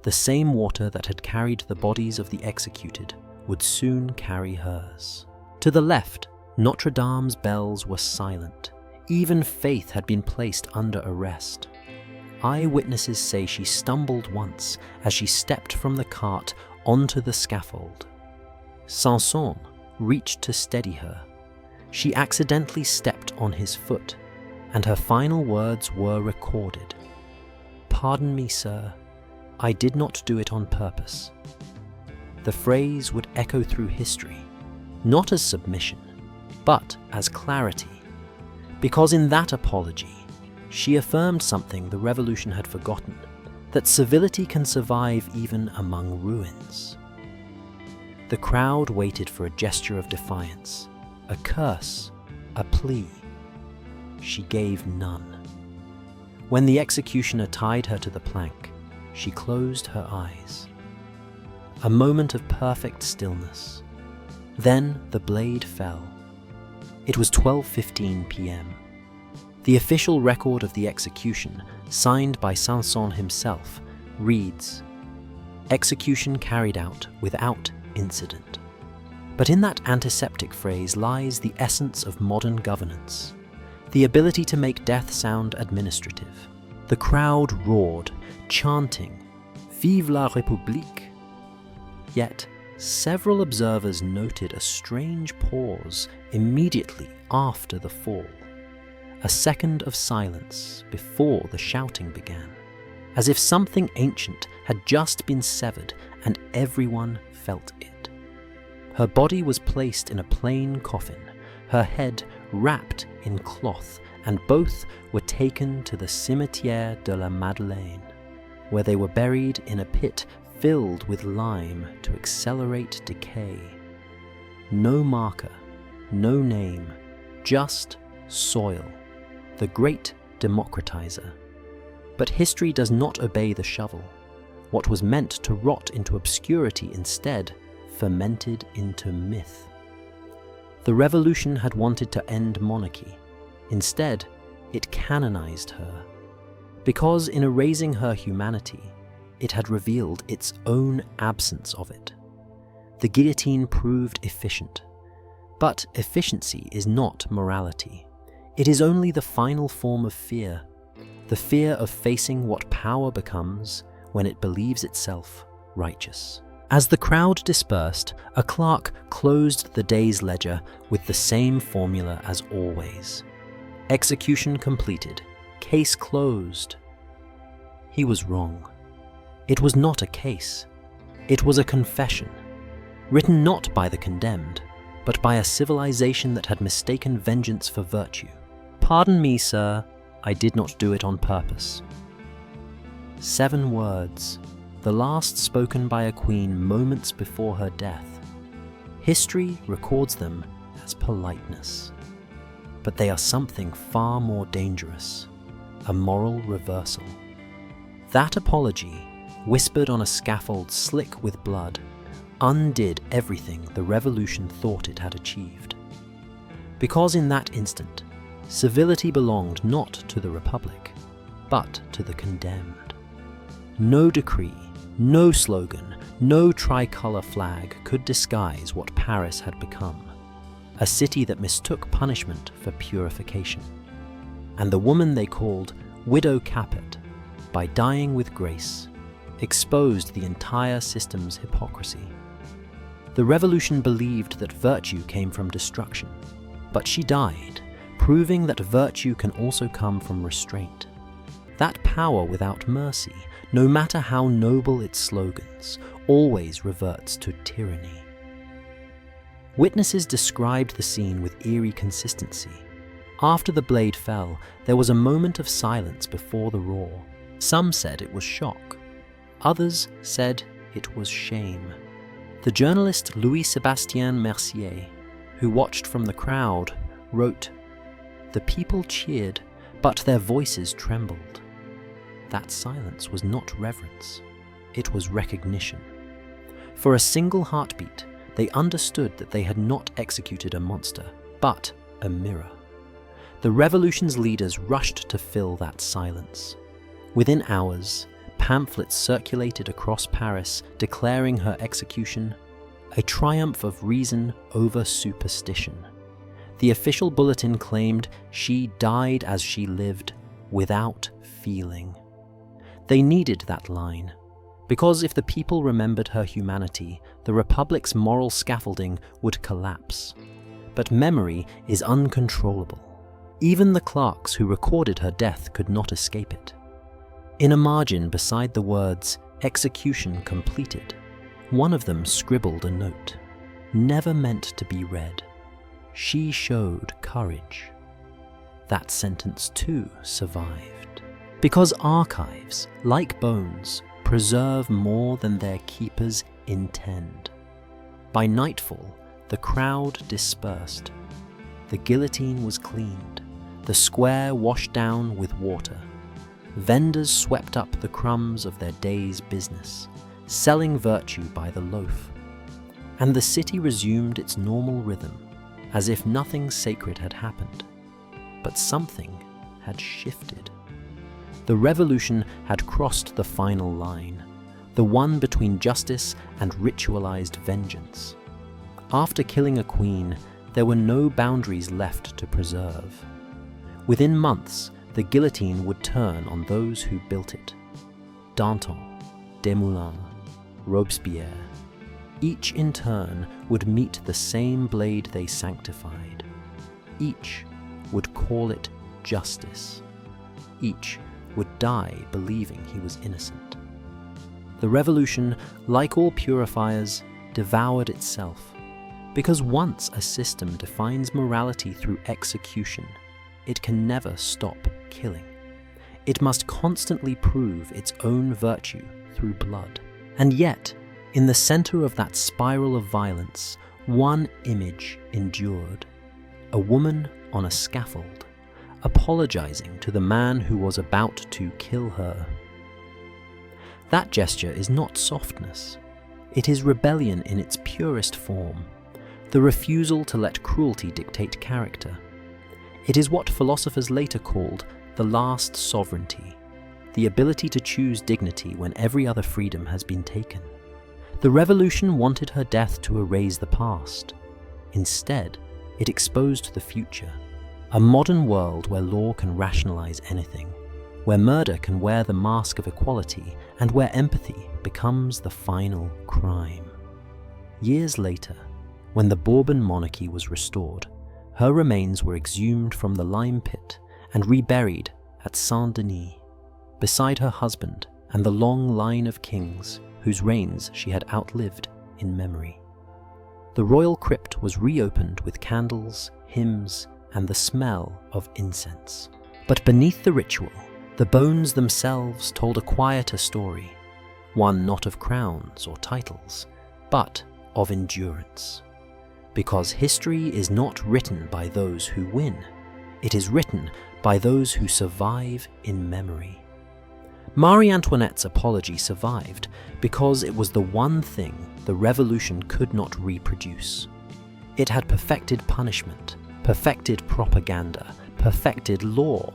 The same water that had carried the bodies of the executed would soon carry hers. To the left, Notre Dame's bells were silent. Even faith had been placed under arrest. Eyewitnesses say she stumbled once as she stepped from the cart onto the scaffold. Sanson reached to steady her. She accidentally stepped on his foot, and her final words were recorded. "Pardon me, sir, I did not do it on purpose." The phrase would echo through history, not as submission, but as clarity, because in that apology, she affirmed something the revolution had forgotten, that civility can survive even among ruins. The crowd waited for a gesture of defiance, a curse, a plea. She gave none. When the executioner tied her to the plank, she closed her eyes. A moment of perfect stillness. Then the blade fell. It was 12:15 p.m. The official record of the execution, signed by Sanson himself, reads, "Execution carried out without incident." But in that antiseptic phrase lies the essence of modern governance, the ability to make death sound administrative. The crowd roared, chanting, "Vive la République!" Yet, several observers noted a strange pause immediately after the fall. A second of silence before the shouting began, as if something ancient had just been severed and everyone felt it. Her body was placed in a plain coffin, her head wrapped in cloth, and both were taken to the Cimetière de la Madeleine, where they were buried in a pit filled with lime to accelerate decay. No marker, no name, just soil, the great democratizer. But history does not obey the shovel. What was meant to rot into obscurity instead fermented into myth. The revolution had wanted to end monarchy. Instead, it canonized her. Because in erasing her humanity, it had revealed its own absence of it. The guillotine proved efficient. But efficiency is not morality. It is only the final form of fear, the fear of facing what power becomes when it believes itself righteous. As the crowd dispersed, a clerk closed the day's ledger with the same formula as always. Execution completed. Case closed. He was wrong. It was not a case. It was a confession, written not by the condemned, but by a civilization that had mistaken vengeance for virtue. "Pardon me, sir, I did not do it on purpose." 7 words, the last spoken by a queen moments before her death. History records them as politeness. But they are something far more dangerous, a moral reversal. That apology, whispered on a scaffold slick with blood, undid everything the revolution thought it had achieved. Because in that instant, civility belonged not to the Republic, but to the condemned. No decree, no slogan, no tricolour flag could disguise what Paris had become. A city that mistook punishment for purification. And the woman they called Widow Capet, by dying with grace, exposed the entire system's hypocrisy. The revolution believed that virtue came from destruction, but she died, proving that virtue can also come from restraint. That power without mercy, no matter how noble its slogans, always reverts to tyranny. Witnesses described the scene with eerie consistency. After the blade fell, there was a moment of silence before the roar. Some said it was shock. Others said it was shame. The journalist Louis-Sébastien Mercier, who watched from the crowd, wrote, "The people cheered, but their voices trembled." That silence was not reverence. It was recognition. For a single heartbeat, they understood that they had not executed a monster, but a mirror. The revolution's leaders rushed to fill that silence. Within hours, pamphlets circulated across Paris declaring her execution a triumph of reason over superstition. The official bulletin claimed she died as she lived, without feeling. They needed that line, because if the people remembered her humanity, the Republic's moral scaffolding would collapse. But memory is uncontrollable. Even the clerks who recorded her death could not escape it. In a margin beside the words, "Execution completed," one of them scribbled a note, never meant to be read. She showed courage. That sentence too survived. Because archives, like bones, preserve more than their keepers intend. By nightfall, the crowd dispersed. The guillotine was cleaned, the square washed down with water. Vendors swept up the crumbs of their day's business, selling virtue by the loaf. And the city resumed its normal rhythm, as if nothing sacred had happened. But something had shifted. The revolution had crossed the final line, the one between justice and ritualized vengeance. After killing a queen, there were no boundaries left to preserve. Within months, the guillotine would turn on those who built it. Danton, Desmoulins, Robespierre. Each in turn would meet the same blade they sanctified. Each would call it justice. Each would die believing he was innocent. The revolution, like all purifiers, devoured itself. Because once a system defines morality through execution, it can never stop killing. It must constantly prove its own virtue through blood. And yet, in the center of that spiral of violence, one image endured. A woman on a scaffold, apologizing to the man who was about to kill her. That gesture is not softness. It is rebellion in its purest form, the refusal to let cruelty dictate character. It is what philosophers later called the last sovereignty, the ability to choose dignity when every other freedom has been taken. The revolution wanted her death to erase the past. Instead, it exposed the future, a modern world where law can rationalize anything, where murder can wear the mask of equality, and where empathy becomes the final crime. Years later, when the Bourbon monarchy was restored, her remains were exhumed from the lime pit and reburied at Saint-Denis, beside her husband and the long line of kings whose reigns she had outlived in memory. The royal crypt was reopened with candles, hymns, and the smell of incense. But beneath the ritual, the bones themselves told a quieter story, one not of crowns or titles, but of endurance. Because history is not written by those who win, it is written by those who survive in memory. Marie Antoinette's apology survived because it was the one thing the revolution could not reproduce. It had perfected punishment, perfected propaganda, perfected law,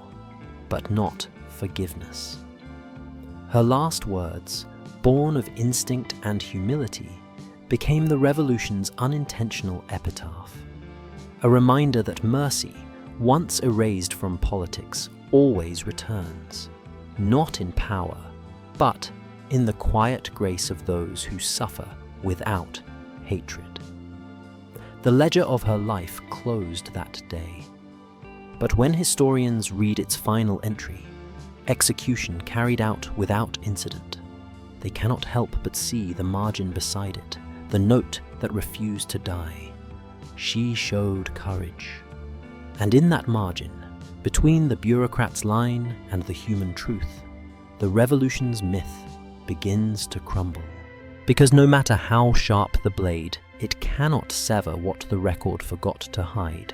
but not forgiveness. Her last words, born of instinct and humility, became the revolution's unintentional epitaph, a reminder that mercy, once erased from politics, always returns, not in power, but in the quiet grace of those who suffer without hatred. The ledger of her life closed that day. But when historians read its final entry, execution carried out without incident, they cannot help but see the margin beside it, the note that refused to die. She showed courage. And in that margin, between the bureaucrat's line and the human truth, the revolution's myth begins to crumble. Because no matter how sharp the blade, it cannot sever what the record forgot to hide,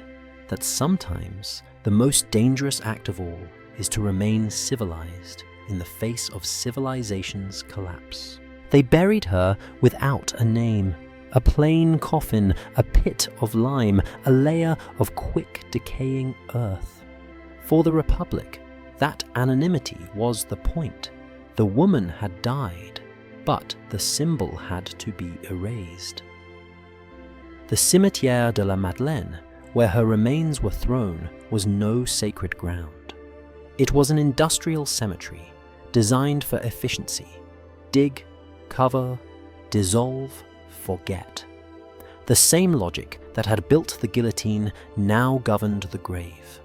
that sometimes the most dangerous act of all is to remain civilized in the face of civilization's collapse. They buried her without a name, a plain coffin, a pit of lime, a layer of quick decaying earth. For the Republic, that anonymity was the point. The woman had died, but the symbol had to be erased. The Cimetière de la Madeleine, where her remains were thrown, was no sacred ground. It was an industrial cemetery designed for efficiency. Dig, cover, dissolve, forget. The same logic that had built the guillotine now governed the grave.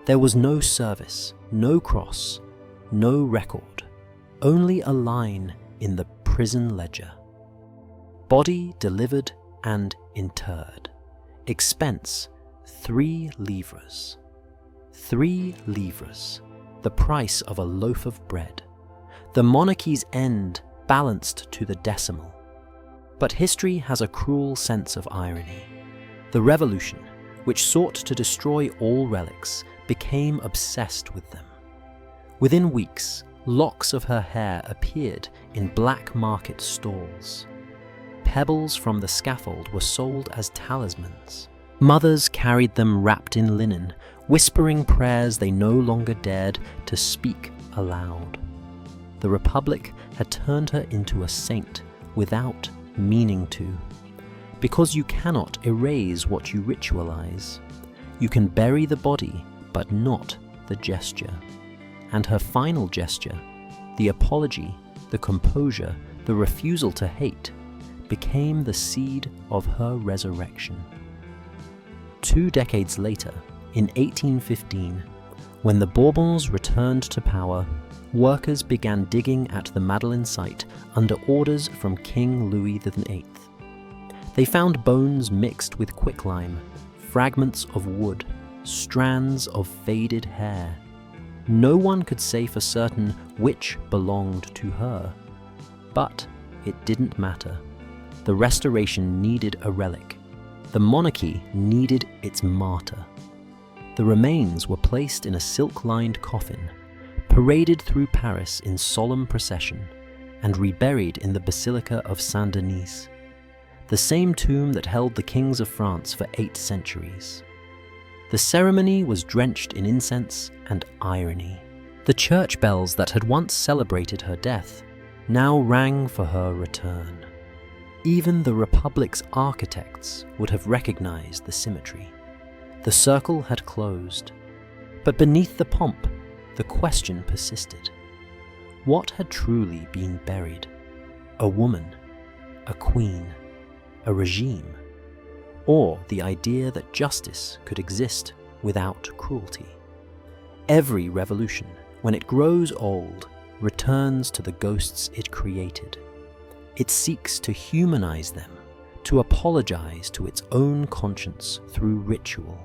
There was no service, no cross, no record, only a line in the prison ledger. Body delivered and interred. Expense 3 livres. 3 livres, the price of a loaf of bread. The monarchy's end balanced to the decimal. But history has a cruel sense of irony. The revolution, which sought to destroy all relics, became obsessed with them. Within weeks, locks of her hair appeared in black market stalls. Pebbles from the scaffold were sold as talismans. Mothers carried them wrapped in linen, whispering prayers they no longer dared to speak aloud. The Republic had turned her into a saint without meaning to. Because you cannot erase what you ritualize. You can bury the body, but not the gesture. And her final gesture, the apology, the composure, the refusal to hate, became the seed of her resurrection. 2 decades later, in 1815, when the Bourbons returned to power, workers began digging at the Madeleine site under orders from King Louis VIII. They found bones mixed with quicklime, fragments of wood, strands of faded hair. No one could say for certain which belonged to her. But it didn't matter. The restoration needed a relic. The monarchy needed its martyr. The remains were placed in a silk-lined coffin, paraded through Paris in solemn procession, and reburied in the Basilica of Saint-Denis, the same tomb that held the kings of France for 8 centuries. The ceremony was drenched in incense and irony. The church bells that had once celebrated her death now rang for her return. Even the Republic's architects would have recognized the symmetry. The circle had closed, but beneath the pomp, the question persisted. What had truly been buried? A woman, a queen, a regime, or the idea that justice could exist without cruelty? Every revolution, when it grows old, returns to the ghosts it created. It seeks to humanize them, to apologize to its own conscience through ritual.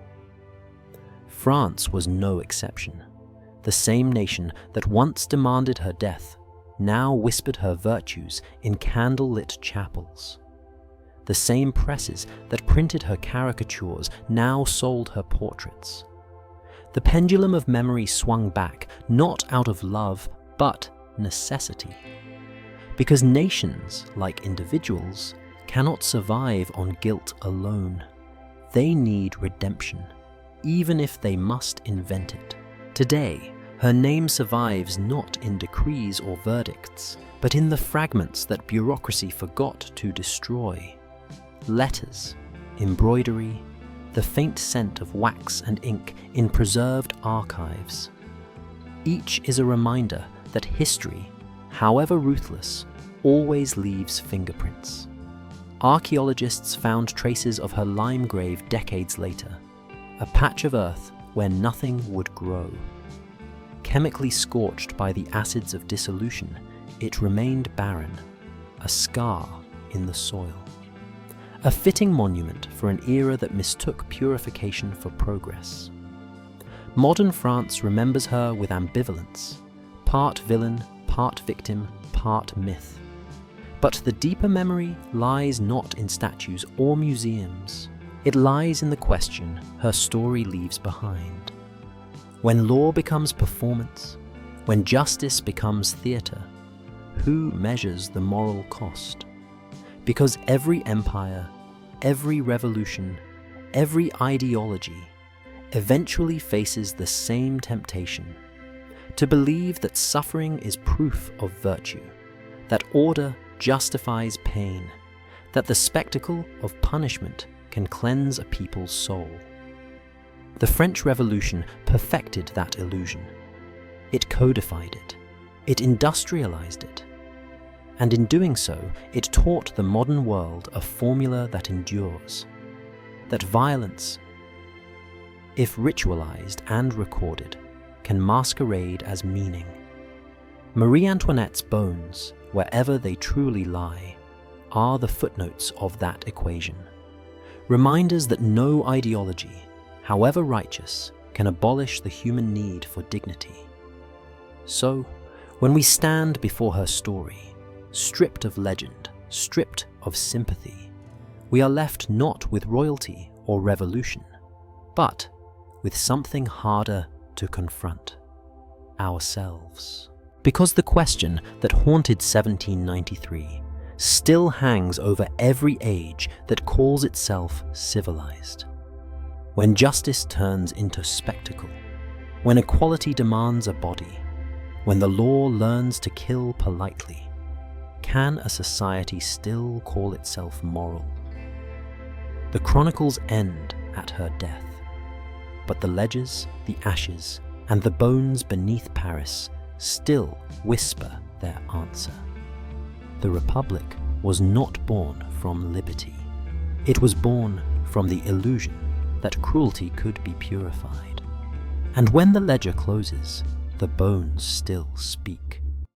France was no exception. The same nation that once demanded her death now whispered her virtues in candle-lit chapels. The same presses that printed her caricatures now sold her portraits. The pendulum of memory swung back, not out of love, but necessity. Because nations, like individuals, cannot survive on guilt alone. They need redemption, even if they must invent it. Today, her name survives not in decrees or verdicts, but in the fragments that bureaucracy forgot to destroy. Letters, embroidery, the faint scent of wax and ink in preserved archives. Each is a reminder that history, however ruthless, always leaves fingerprints. Archaeologists found traces of her lime grave decades later, a patch of earth where nothing would grow. Chemically scorched by the acids of dissolution, it remained barren, a scar in the soil. A fitting monument for an era that mistook purification for progress. Modern France remembers her with ambivalence, part villain, part victim, part myth. But the deeper memory lies not in statues or museums. It lies in the question her story leaves behind. When law becomes performance, when justice becomes theatre, who measures the moral cost? Because every empire, every revolution, every ideology eventually faces the same temptation: to believe that suffering is proof of virtue, that order justifies pain, that the spectacle of punishment can cleanse a people's soul. The French Revolution perfected that illusion. It codified it. It industrialized it. And in doing so, it taught the modern world a formula that endures: that violence, if ritualized and recorded, can masquerade as meaning. Marie Antoinette's bones, wherever they truly lie, are the footnotes of that equation. Reminders that no ideology, however righteous, can abolish the human need for dignity. So, when we stand before her story, stripped of legend, stripped of sympathy, we are left not with royalty or revolution, but with something harder to confront: ourselves. Because the question that haunted 1793 still hangs over every age that calls itself civilized. When justice turns into spectacle, when equality demands a body, when the law learns to kill politely, can a society still call itself moral? The chronicles end at her death, but the ledgers, the ashes, and the bones beneath Paris still whisper their answer. The Republic was not born from liberty. It was born from the illusion that cruelty could be purified. And when the ledger closes, the bones still speak.